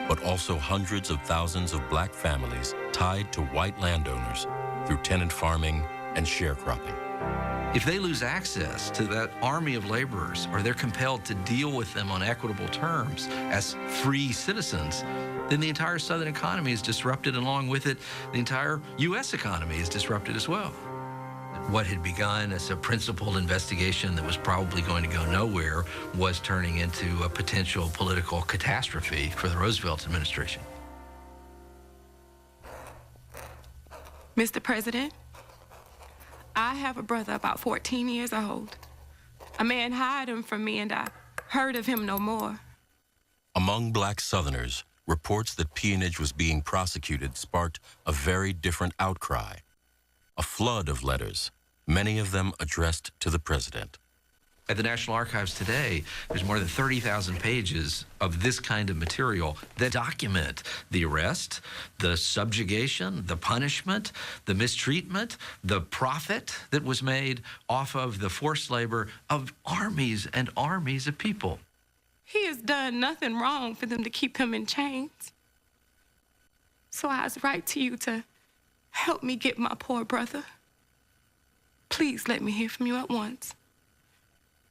B: but also hundreds of thousands of black families tied to white landowners through tenant farming and sharecropping.
G: If they lose access to that army of laborers, or they're compelled to deal with them on equitable terms as free citizens, then the entire Southern economy is disrupted, and along with it, the entire U.S. economy is disrupted as well. What had begun as a principled investigation that was probably going to go nowhere was turning into a potential political catastrophe for the Roosevelt administration.
L: Mr. President, I have a brother about 14 years old. A man hired him from me, and I heard of him no more.
B: Among black Southerners, reports that peonage was being prosecuted sparked a very different outcry. A flood of letters, many of them addressed to the president.
G: At the National Archives today, there's more than 30,000 pages of this kind of material that document the arrest, the subjugation, the punishment, the mistreatment, the profit that was made off of the forced labor of armies and armies of people.
L: He has done nothing wrong for them to keep him in chains. So I was write to you to help me get my poor brother. Please let me hear from you at once.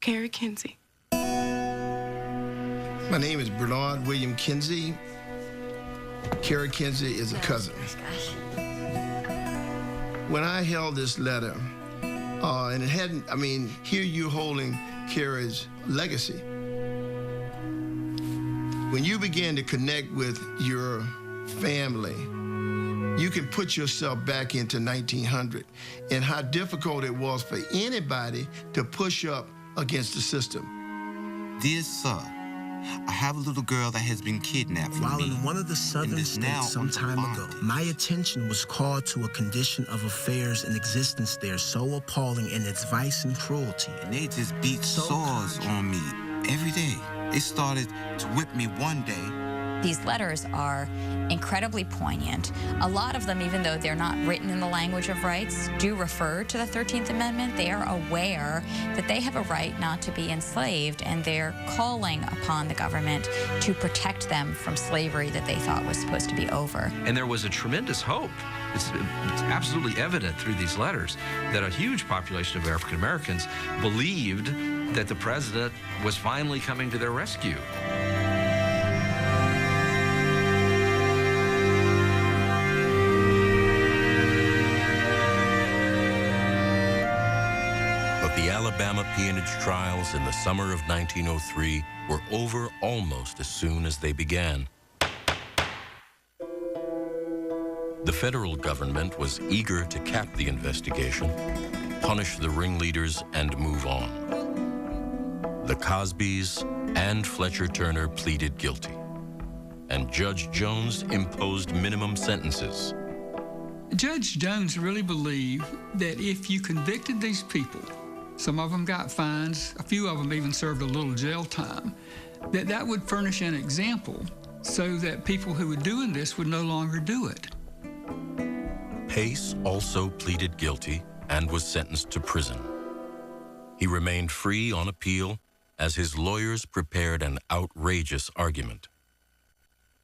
L: Carrie Kinsey.
H: My name is Bernard William Kinsey. Carrie Kinsey is a cousin. When I held this letter, and it hadn't, I mean, here you're holding Carrie's legacy. When you begin to connect with your family, you can put yourself back into 1900 and how difficult it was for anybody to push up against the system.
P: Dear sir, I have a little girl that has been kidnapped from
W: While
P: me.
W: in one of the southern states some time ago, my attention was called to a condition of affairs in existence there so appalling in its vice and cruelty.
P: And they just beat swords on me every day. It started to whip me one day.
C: These letters are incredibly poignant. A lot of them, even though they're not written in the language of rights, do refer to the 13th Amendment. They are aware that they have a right not to be enslaved, and they're calling upon the government to protect them from slavery that they thought was supposed to be over.
G: And there was a tremendous hope. It's absolutely evident through these letters that a huge population of African Americans believed that the president was finally coming to their rescue.
B: But the Alabama peonage trials in the summer of 1903 were over almost as soon as they began. The federal government was eager to cap the investigation, punish the ringleaders, and move on. The Cosbys and Fletcher Turner pleaded guilty, and Judge Jones imposed minimum sentences.
S: Judge Jones really believed that if you convicted these people, some of them got fines, a few of them even served a little jail time, that would furnish an example so that people who were doing this would no longer do it.
B: Pace also pleaded guilty and was sentenced to prison. He remained free on appeal as his lawyers prepared an outrageous argument.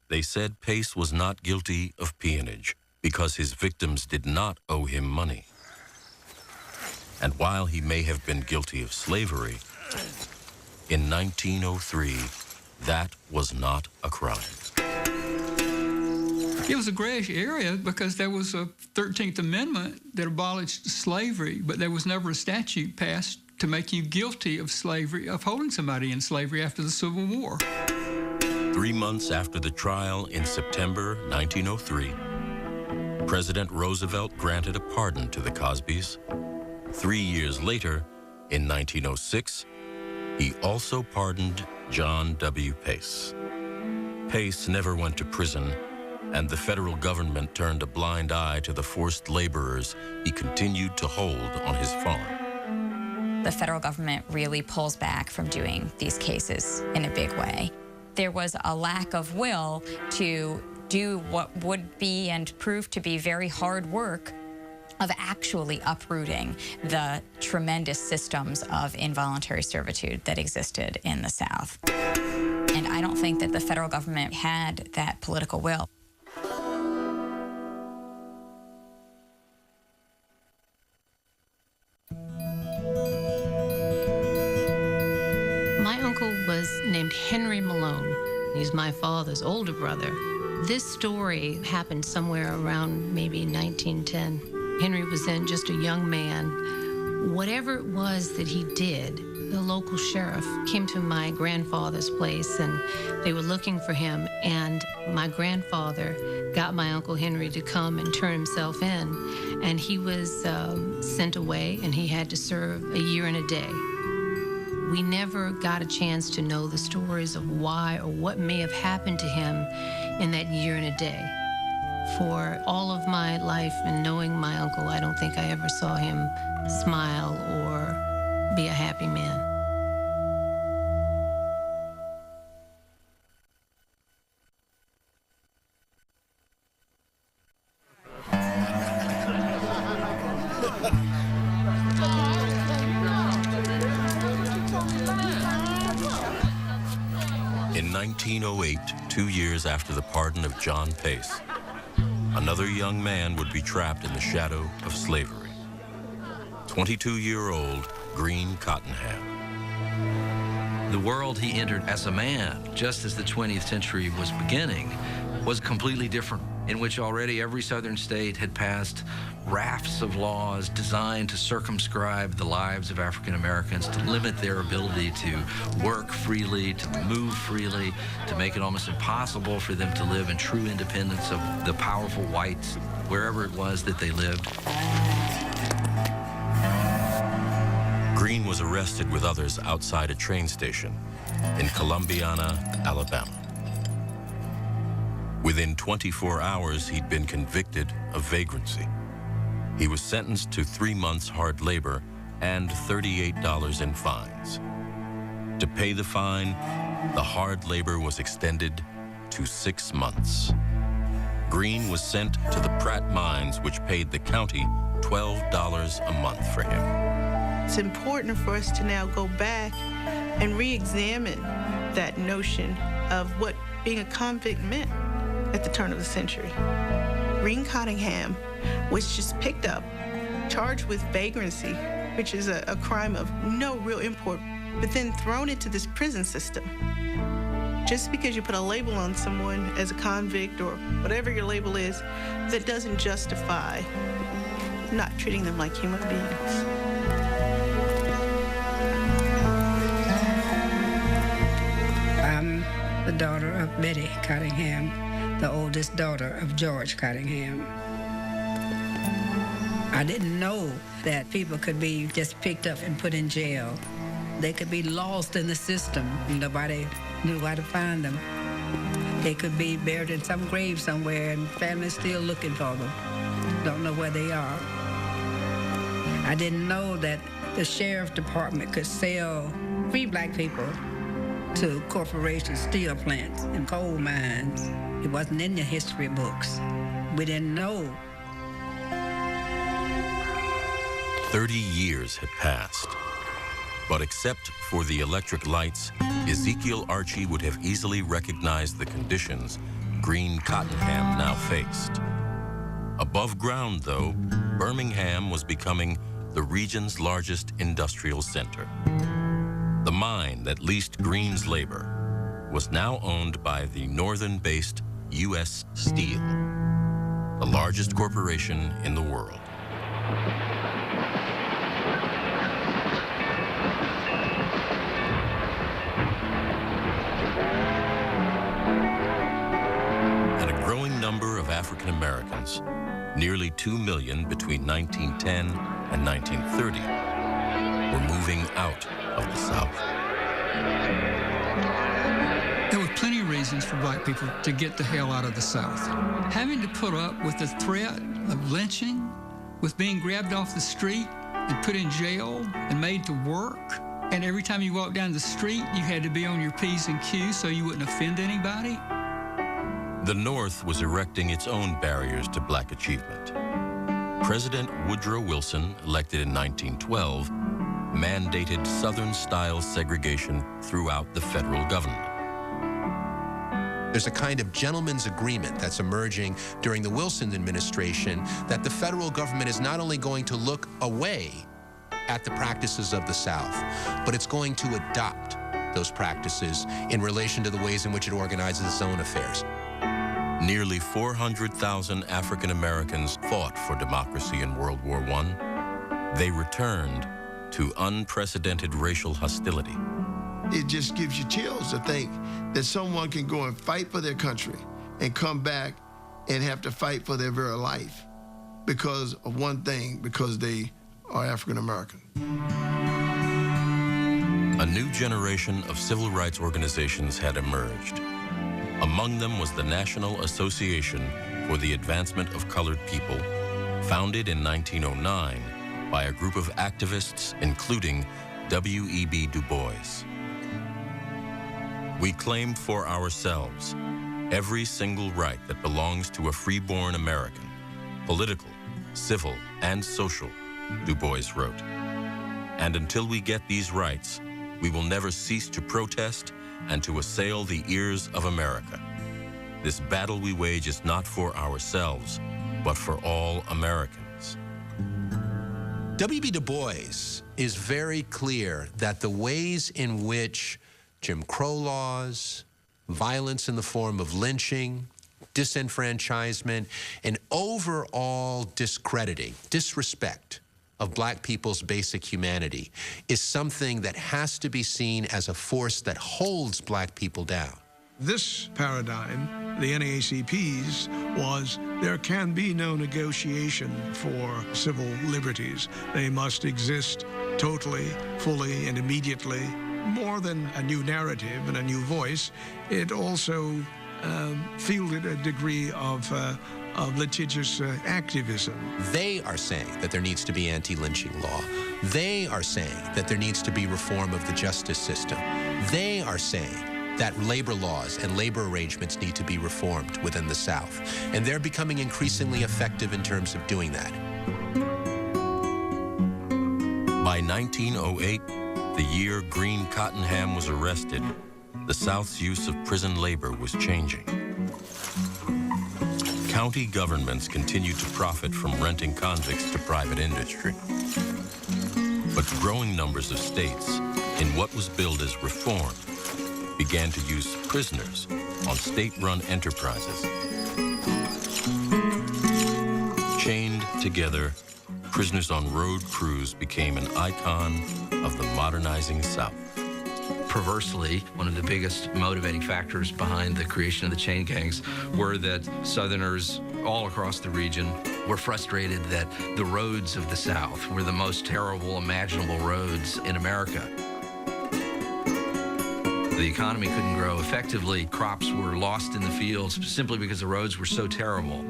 B: They said Pace was not guilty of peonage because his victims did not owe him money. And while he may have been guilty of slavery, in 1903, that was not a crime.
S: It was a grayish area because there was a 13th Amendment that abolished slavery, but there was never a statute passed to make you guilty of slavery, of holding somebody in slavery after the Civil War.
B: 3 months after the trial in September 1903, President Roosevelt granted a pardon to the Cosbys. 3 years later, in 1906, he also pardoned John W. Pace. Pace never went to prison, and the federal government turned a blind eye to the forced laborers he continued to hold on his farm.
C: The federal government really pulls back from doing these cases in a big way. There was a lack of will to do what would be and prove to be very hard work of actually uprooting the tremendous systems of involuntary servitude that existed in the South. And I don't think that the federal government had that political will.
E: My uncle was named Henry Malone. He's my father's older brother. This story happened somewhere around maybe 1910. Henry was then just a young man. Whatever it was that he did, the local sheriff came to my grandfather's place and they were looking for him, and my grandfather got my Uncle Henry to come and turn himself in, and he was sent away and he had to serve a year and a day. We never got a chance to know the stories of why or what may have happened to him in that year and a day. For all of my life and knowing my uncle, I don't think I ever saw him smile or be a happy man.
B: In 1908, 2 years after the pardon of John Pace, another young man would be trapped in the shadow of slavery. 22-year-old Green Cottonham.
G: The world he entered as a man, just as the 20th century was beginning, was completely different, in which already every southern state had passed rafts of laws designed to circumscribe the lives of African Americans, to limit their ability to work freely, to move freely, to make it almost impossible for them to live in true independence of the powerful whites wherever it was that they lived.
B: Green was arrested with others outside a train station in Columbiana, Alabama. Within 24 hours, he'd been convicted of vagrancy. He was sentenced to 3 months hard labor and $38 in fines. To pay the fine, the hard labor was extended to 6 months. Green was sent to the Pratt mines, which paid the county $12 a month for him.
M: It's important for us to now go back and re-examine that notion of what being a convict meant at the turn of the century. Green Cottingham was just picked up, charged with vagrancy, which is a crime of no real import, but then thrown into this prison system. Just because you put a label on someone as a convict or whatever your label is, that doesn't justify not treating them like human beings.
R: I'm the daughter of Betty Cottingham, the oldest daughter of George Cottingham. I didn't know that people could be just picked up and put in jail. They could be lost in the system. Nobody knew how to find them. They could be buried in some grave somewhere and families still looking for them. Don't know where they are. I didn't know that the sheriff department could sell free black people to corporations, steel plants, and coal mines. It wasn't in the history books. We didn't know.
B: 30 years had passed. But except for the electric lights, Ezekiel Archie would have easily recognized the conditions Green Cottingham now faced. Above ground, though, Birmingham was becoming the region's largest industrial center. The mine that leased Green's labor was now owned by the northern-based U.S. Steel, the largest corporation in the world. African Americans, nearly 2 million between 1910 and 1930, were moving out of the South.
S: There were plenty of reasons for black people to get the hell out of the South. Having to put up with the threat of lynching, with being grabbed off the street and put in jail and made to work, and every time you walked down the street, you had to be on your P's and Q's so you wouldn't offend anybody.
B: The North was erecting its own barriers to black achievement. President Woodrow Wilson, elected in 1912, mandated Southern-style segregation throughout the federal government.
F: There's a kind of gentleman's agreement that's emerging during the Wilson administration that the federal government is not only going to look away at the practices of the South, but it's going to adopt those practices in relation to the ways in which it organizes its own affairs.
B: Nearly 400,000 African Americans fought for democracy in World War I. They returned to unprecedented racial hostility.
H: It just gives you chills to think that someone can go and fight for their country and come back and have to fight for their very life because of one thing, because they are African American.
B: A new generation of civil rights organizations had emerged. Among them was the National Association for the Advancement of Colored People, founded in 1909 by a group of activists including W.E.B. Du Bois. We claim for ourselves every single right that belongs to a freeborn American, political, civil, and social, Du Bois wrote. And until we get these rights, we will never cease to protest and to assail the ears of America. This battle we wage is not for ourselves, but for all Americans.
F: W.B. Du Bois is very clear that the ways in which Jim Crow laws, violence in the form of lynching, disenfranchisement, and overall discrediting, disrespect of black people's basic humanity is something that has to be seen as a force that holds black people down.
D: This paradigm, the NAACP's, was there can be no negotiation for civil liberties. They must exist totally, fully, and immediately. More than a new narrative and a new voice, it also fielded a degree of litigious activism.
F: They are saying that there needs to be anti-lynching law. They are saying that there needs to be reform of the justice system. They are saying that labor laws and labor arrangements need to be reformed within the South. And they're becoming increasingly effective in terms of doing that.
B: By 1908, the year Green Cottenham was arrested, the South's use of prison labor was changing. County governments continued to profit from renting convicts to private industry. But growing numbers of states, in what was billed as reform, began to use prisoners on state-run enterprises. Chained together, prisoners on road crews became an icon of the modernizing South.
G: Perversely, one of the biggest motivating factors behind the creation of the chain gangs were that Southerners all across the region were frustrated that the roads of the South were the most terrible imaginable roads in America. The economy couldn't grow effectively. Crops were lost in the fields simply because the roads were so terrible.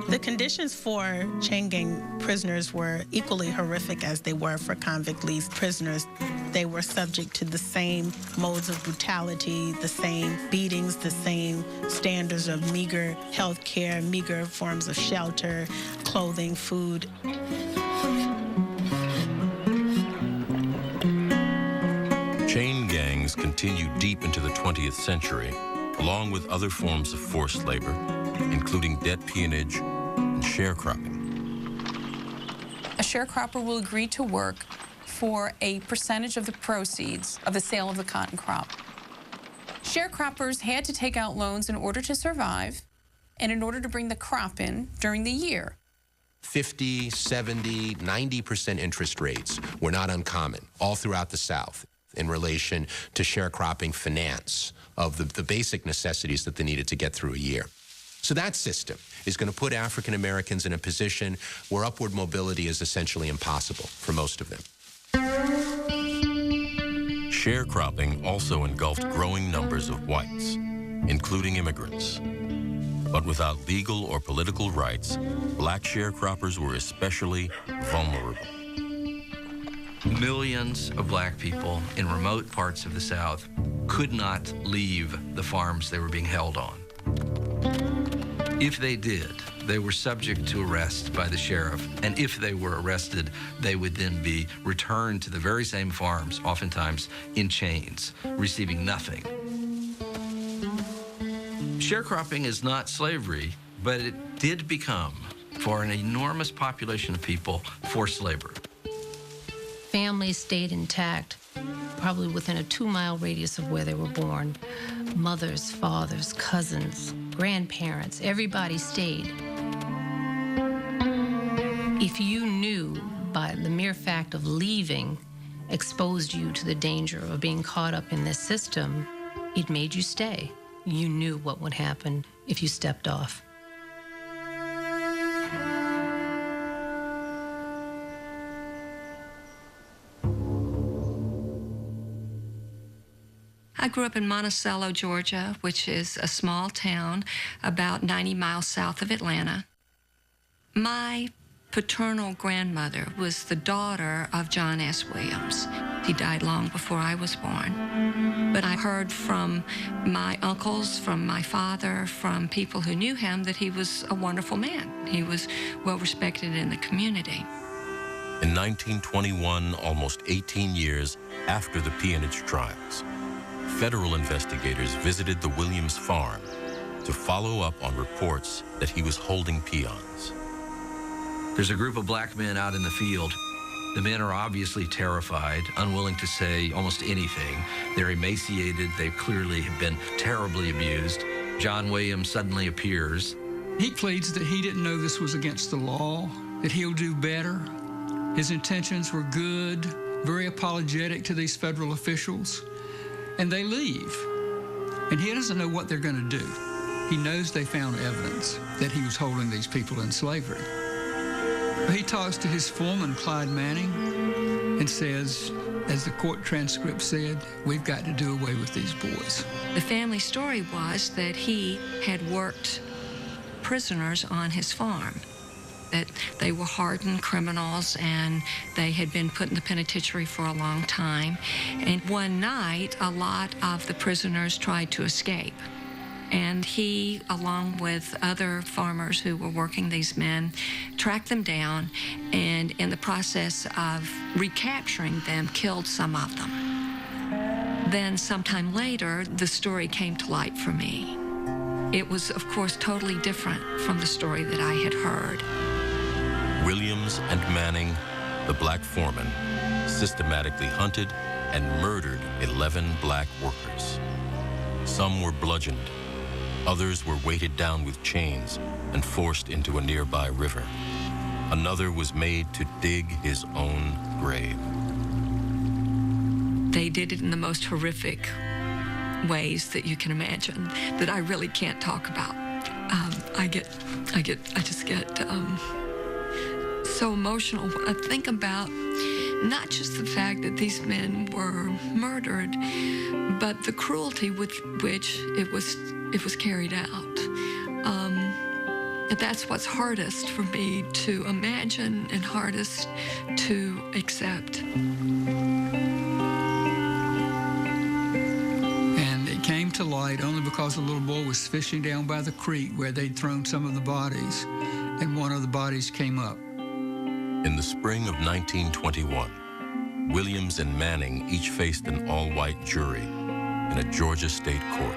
M: The conditions for chain gang prisoners were equally horrific as they were for convict-released prisoners. They were subject to the same modes of brutality, the same beatings, the same standards of meager health care, meager forms of shelter, clothing, food.
B: Chain gangs continued deep into the 20th century, along with other forms of forced labor, including debt peonage and sharecropping.
N: A sharecropper will agree to work for a percentage of the proceeds of the sale of the cotton crop. Sharecroppers had to take out loans in order to survive and in order to bring the crop in during the year.
F: 50, 70, 90% interest rates were not uncommon all throughout the South in relation to sharecropping finance of the basic necessities that they needed to get through a year. So that system is going to put African Americans in a position where upward mobility is essentially impossible for most of them.
B: Sharecropping also engulfed growing numbers of whites, including immigrants. But without legal or political rights, black sharecroppers were especially vulnerable.
G: Millions of black people in remote parts of the South could not leave the farms they were being held on. If they did, they were subject to arrest by the sheriff, and if they were arrested, they would then be returned to the very same farms, oftentimes in chains, receiving nothing. Sharecropping is not slavery, but it did become, for an enormous population of people, forced labor.
E: Families stayed intact, probably within a 2-mile radius of where they were born. Mothers, fathers, cousins, grandparents, everybody stayed. If you knew by the mere fact of leaving exposed you to the danger of being caught up in this system, it made you stay. You knew what would happen if you stepped off.
J: I grew up in Monticello, Georgia, which is a small town about 90 miles south of Atlanta. My paternal grandmother was the daughter of John S. Williams. He died long before I was born. But I heard from my uncles, from my father, from people who knew him that he was a wonderful man. He was well respected in the community.
B: In 1921, almost 18 years after the peonage trials, federal investigators visited the Williams farm to follow up on reports that he was holding peons.
G: There's a group of black men out in the field. The men are obviously terrified, unwilling to say almost anything. They're emaciated. They clearly have been terribly abused. John Williams suddenly appears.
S: He pleads that he didn't know this was against the law, that he'll do better. His intentions were good, very apologetic to these federal officials, and they leave. And he doesn't know what they're going to do. He knows they found evidence that he was holding these people in slavery. He talks to his foreman, Clyde Manning, and says, as the court transcript said, we've got to do away with these boys.
J: The family story was that he had worked prisoners on his farm, that they were hardened criminals and they had been put in the penitentiary for a long time. And one night, a lot of the prisoners tried to escape. And he, along with other farmers who were working these men, tracked them down and in the process of recapturing them, killed some of them. Then sometime later, the story came to light for me. It was, of course, totally different from the story that I had heard.
B: Williams and Manning, the black foreman, systematically hunted and murdered 11 black workers. Some were bludgeoned. Others were weighted down with chains and forced into a nearby river. Another was made to dig his own grave.
J: They did it in the most horrific ways that you can imagine that I really can't talk about. I just get so emotional when I think about not just the fact that these men were murdered, but the cruelty with which it was carried out. That's what's hardest for me to imagine and hardest to accept.
S: And it came to light only because the little boy was fishing down by the creek where they'd thrown some of the bodies, and one of the bodies came up.
B: In the spring of 1921, Williams and Manning each faced an all-white jury in a Georgia state court.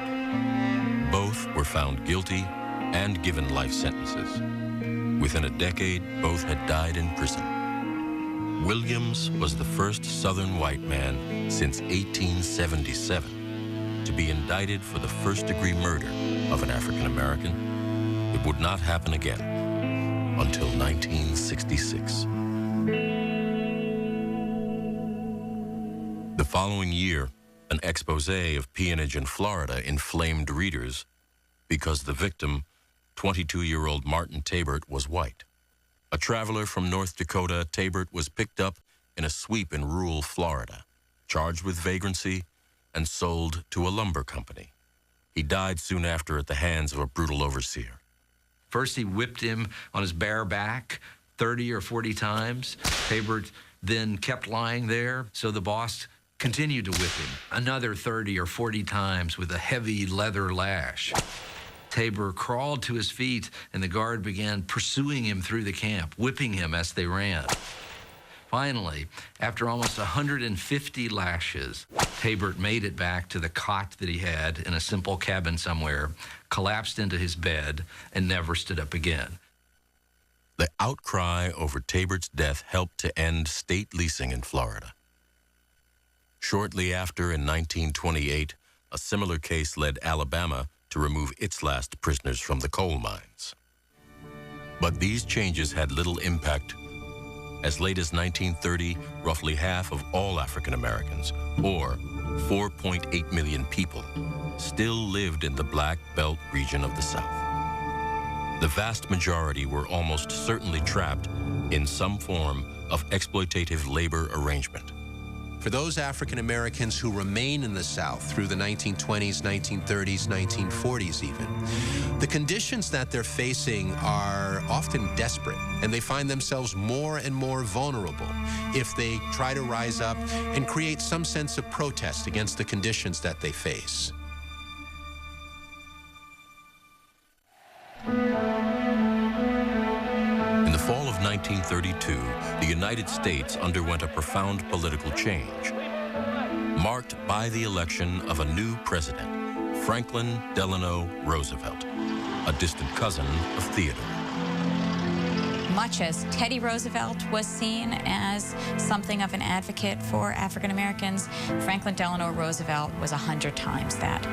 B: Both were found guilty and given life sentences. Within a decade, both had died in prison. Williams was the first Southern white man since 1877 to be indicted for the first-degree murder of an African American. It would not happen again until 1966. The following year, an expose of peonage in Florida inflamed readers because the victim 22-year-old Martin Tabert was white. A traveler from North Dakota, Tabert was picked up in a sweep in rural Florida, charged with vagrancy, and sold to a lumber company. He died soon after at the hands of a brutal overseer.
G: First, he whipped him on his bare back 30 or 40 times. Tabert then kept lying there, so the boss continued to whip him another 30 or 40 times with a heavy leather lash. Tabor crawled to his feet, and the guard began pursuing him through the camp, whipping him as they ran. Finally, after almost 150 lashes, Tabert made it back to the cot that he had in a simple cabin somewhere, collapsed into his bed, and never stood up again.
B: The outcry over Tabert's death helped to end state leasing in Florida. Shortly after, in 1928, a similar case led Alabama to remove its last prisoners from the coal mines. But these changes had little impact. As late as 1930, roughly half of all African Americans, or 4.8 million people, still lived in the Black Belt region of the South. The vast majority were almost certainly trapped in some form of exploitative labor arrangement.
F: For those African Americans who remain in the South through the 1920s, 1930s, 1940s even, the conditions that they're facing are often desperate, and they find themselves more and more vulnerable if they try to rise up and create some sense of protest against the conditions that they face.
B: In the fall of 1932, the United States underwent a profound political change, marked by the election of a new president, Franklin Delano Roosevelt, a distant cousin of Theodore.
C: Much as Teddy Roosevelt was seen as something of an advocate for African Americans, Franklin Delano Roosevelt was 100 times that.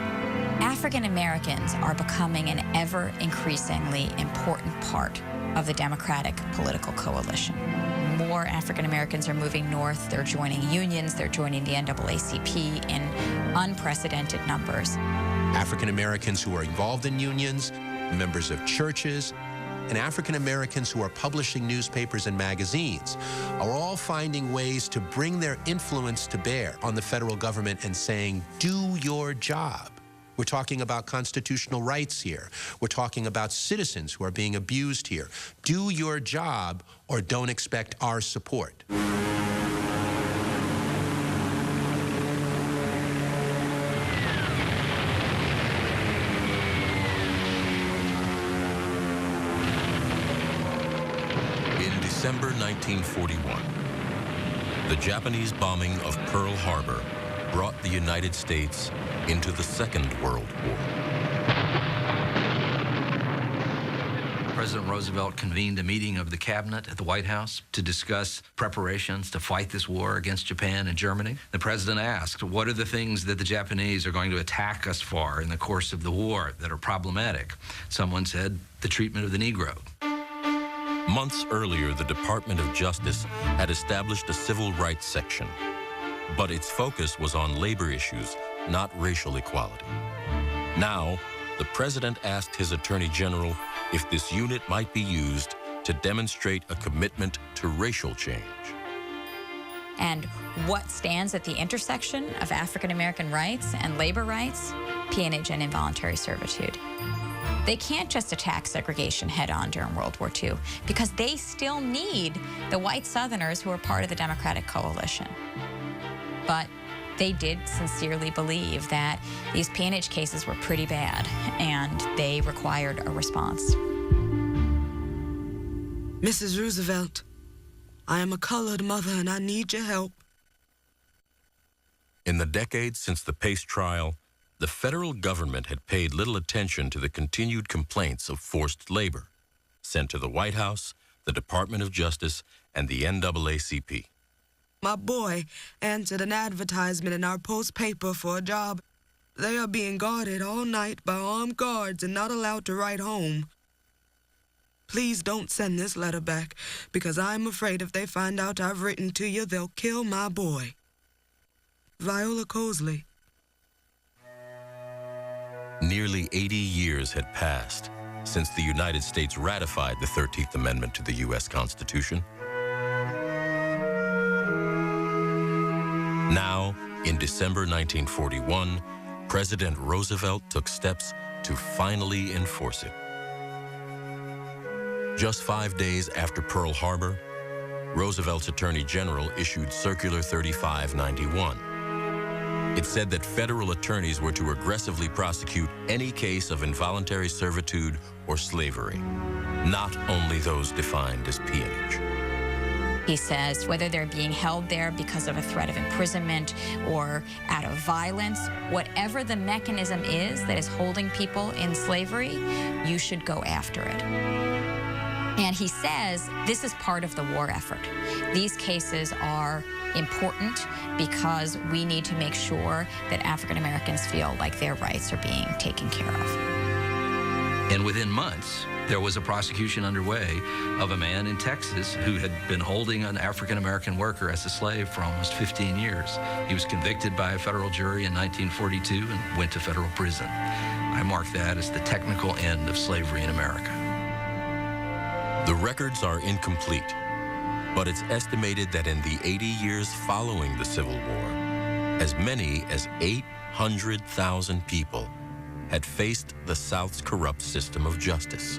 C: African Americans are becoming an ever increasingly important part of the Democratic political coalition. More African Americans are moving north, they're joining unions, they're joining the NAACP in unprecedented numbers.
F: African Americans who are involved in unions, members of churches, and African Americans who are publishing newspapers and magazines are all finding ways to bring their influence to bear on the federal government and saying, do your job. We're talking about constitutional rights here. We're talking about citizens who are being abused here. Do your job or don't expect our support.
B: In December 1941, the Japanese bombing of Pearl Harbor brought the United States into the Second World War.
G: President Roosevelt convened a meeting of the cabinet at the White House to discuss preparations to fight this war against Japan and Germany. The president asked, what are the things that the Japanese are going to attack us for in the course of the war that are problematic? Someone said, the treatment of the Negro.
B: Months earlier, the Department of Justice had established a civil rights section, but its focus was on labor issues, not racial equality. Now, the president asked his attorney general if this unit might be used to demonstrate a commitment to racial change.
C: And what stands at the intersection of African American rights and labor rights? Peonage and involuntary servitude. They can't just attack segregation head-on during World War II because they still need the white Southerners who are part of the Democratic coalition. But they did sincerely believe that these peonage cases were pretty bad, and they required a response.
K: Mrs. Roosevelt, I am a colored mother, and I need your help.
B: In the decades since the Pace trial, the federal government had paid little attention to the continued complaints of forced labor sent to the White House, the Department of Justice, and the NAACP.
K: My boy answered an advertisement in our Post paper for a job. They are being guarded all night by armed guards and not allowed to write home. Please don't send this letter back, because I'm afraid if they find out I've written to you, they'll kill my boy. Viola Cosley.
B: Nearly 80 years had passed since the United States ratified the 13th Amendment to the U.S. Constitution. Now, in December 1941, President Roosevelt took steps to finally enforce it. Just 5 days after Pearl Harbor, Roosevelt's Attorney General issued Circular 3591. It said that federal attorneys were to aggressively prosecute any case of involuntary servitude or slavery, not only those defined as peonage.
C: He says whether they're being held there because of a threat of imprisonment or out of violence, whatever the mechanism is that is holding people in slavery, you should go after it. And he says this is part of the war effort. These cases are important because we need to make sure that African Americans feel like their rights are being taken care of.
G: And within months, there was a prosecution underway of a man in Texas who had been holding an African-American worker as a slave for almost 15 years. He was convicted by a federal jury in 1942 and went to federal prison. I mark that as the technical end of slavery in America.
B: The records are incomplete, but it's estimated that in the 80 years following the Civil War, as many as 800,000 people had faced the South's corrupt system of justice.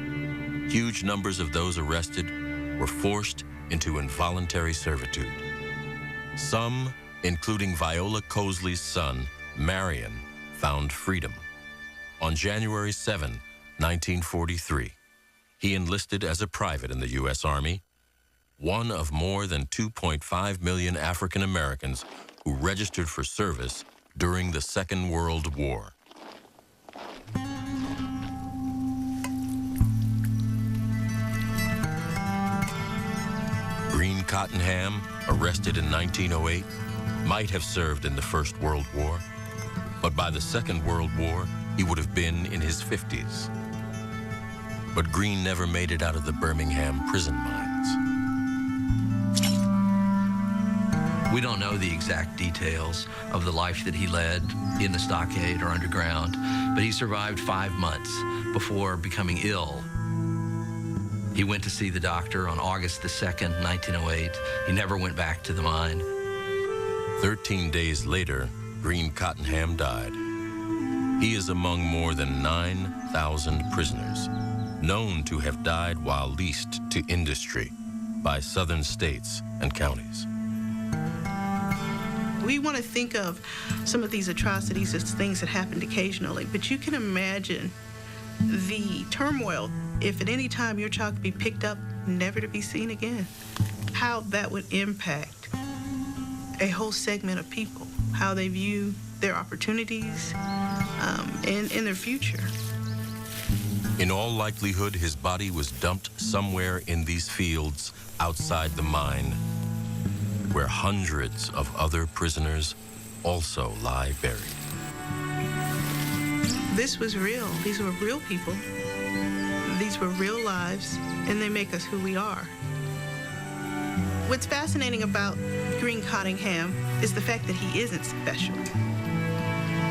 B: Huge numbers of those arrested were forced into involuntary servitude. Some, including Viola Cosley's son, Marion, found freedom. On January 7, 1943, he enlisted as a private in the U.S. Army, one of more than 2.5 million African Americans who registered for service during the Second World War. Green Cottenham, arrested in 1908, might have served in the First World War, but by the Second World War, he would have been in his 50s. But Green never made it out of the Birmingham prison mines.
G: We don't know the exact details of the life that he led in the stockade or underground, but he survived 5 months before becoming ill. He went to see the doctor on August the 2nd, 1908. He never went back to the mine.
B: 13 days later, Green Cottenham died. He is among more than 9,000 prisoners known to have died while leased to industry by southern states and counties.
M: We want to think of some of these atrocities as things that happened occasionally, but you can imagine the turmoil if at any time your child could be picked up, never to be seen again. How that would impact a whole segment of people, how they view their opportunities and their future.
B: In all likelihood, his body was dumped somewhere in these fields outside the mine, where hundreds of other prisoners also lie buried.
M: This was real. These were real people. These were real lives, and they make us who we are. What's fascinating about Green Cottenham is the fact that he isn't special.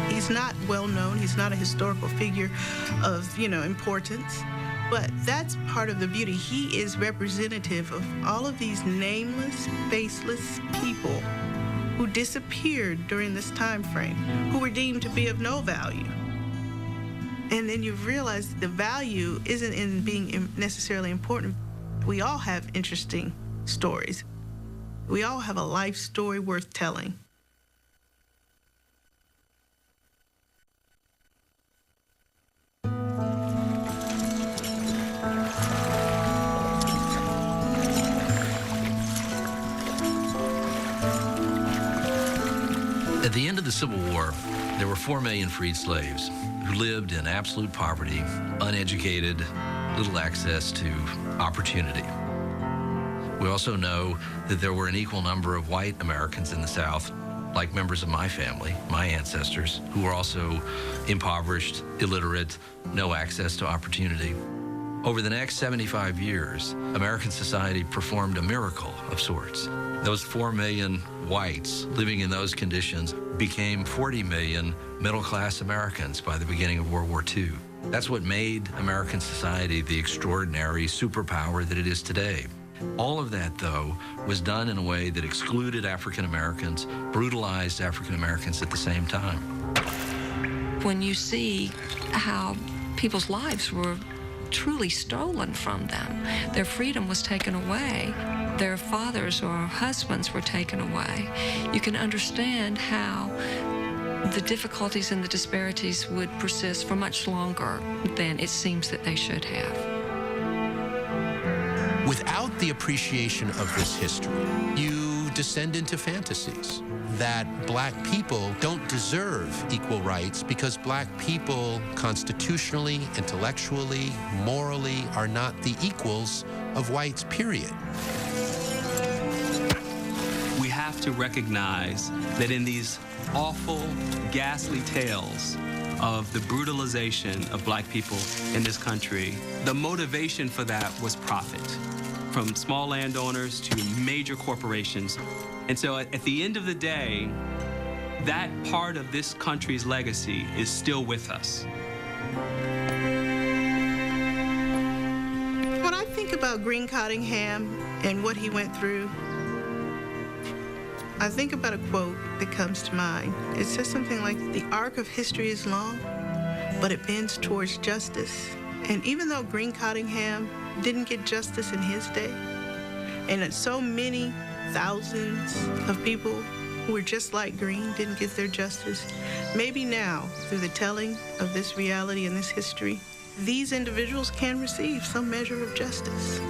M: He's not well known. He's not a historical figure of, importance. But that's part of the beauty. He is representative of all of these nameless, faceless people who disappeared during this time frame, who were deemed to be of no value. And then you realize the value isn't in being necessarily important. We all have interesting stories. We all have a life story worth telling.
G: At the end of the Civil War, there were 4 million freed slaves who lived in absolute poverty, uneducated, little access to opportunity. We also know that there were an equal number of white Americans in the South, like members of my family, my ancestors, who were also impoverished, illiterate, no access to opportunity. Over the next 75 years, American society performed a miracle of sorts. Those 4 million whites living in those conditions became 40 million middle-class Americans by the beginning of World War II. That's what made American society the extraordinary superpower that it is today. All of that, though, was done in a way that excluded African Americans, brutalized African Americans at the same time.
J: When you see how people's lives were truly stolen from them, their freedom was taken away, their fathers or husbands were taken away, you can understand how the difficulties and the disparities would persist for much longer than it seems that they should have.
F: Without the appreciation of this history, you descend into fantasies that black people don't deserve equal rights because black people constitutionally, intellectually, morally are not the equals of whites, period.
O: We have to recognize that in these awful, ghastly tales of the brutalization of black people in this country, the motivation for that was profit, from small landowners to major corporations. And so at the end of the day, that part of this country's legacy is still with us.
M: When I think about Green Cottingham and what he went through, I think about a quote that comes to mind. It says something like, "The arc of history is long, but it bends towards justice." And even though Green Cottingham didn't get justice in his day, and that so many thousands of people who were just like Green didn't get their justice, maybe now, through the telling of this reality and this history, these individuals can receive some measure of justice.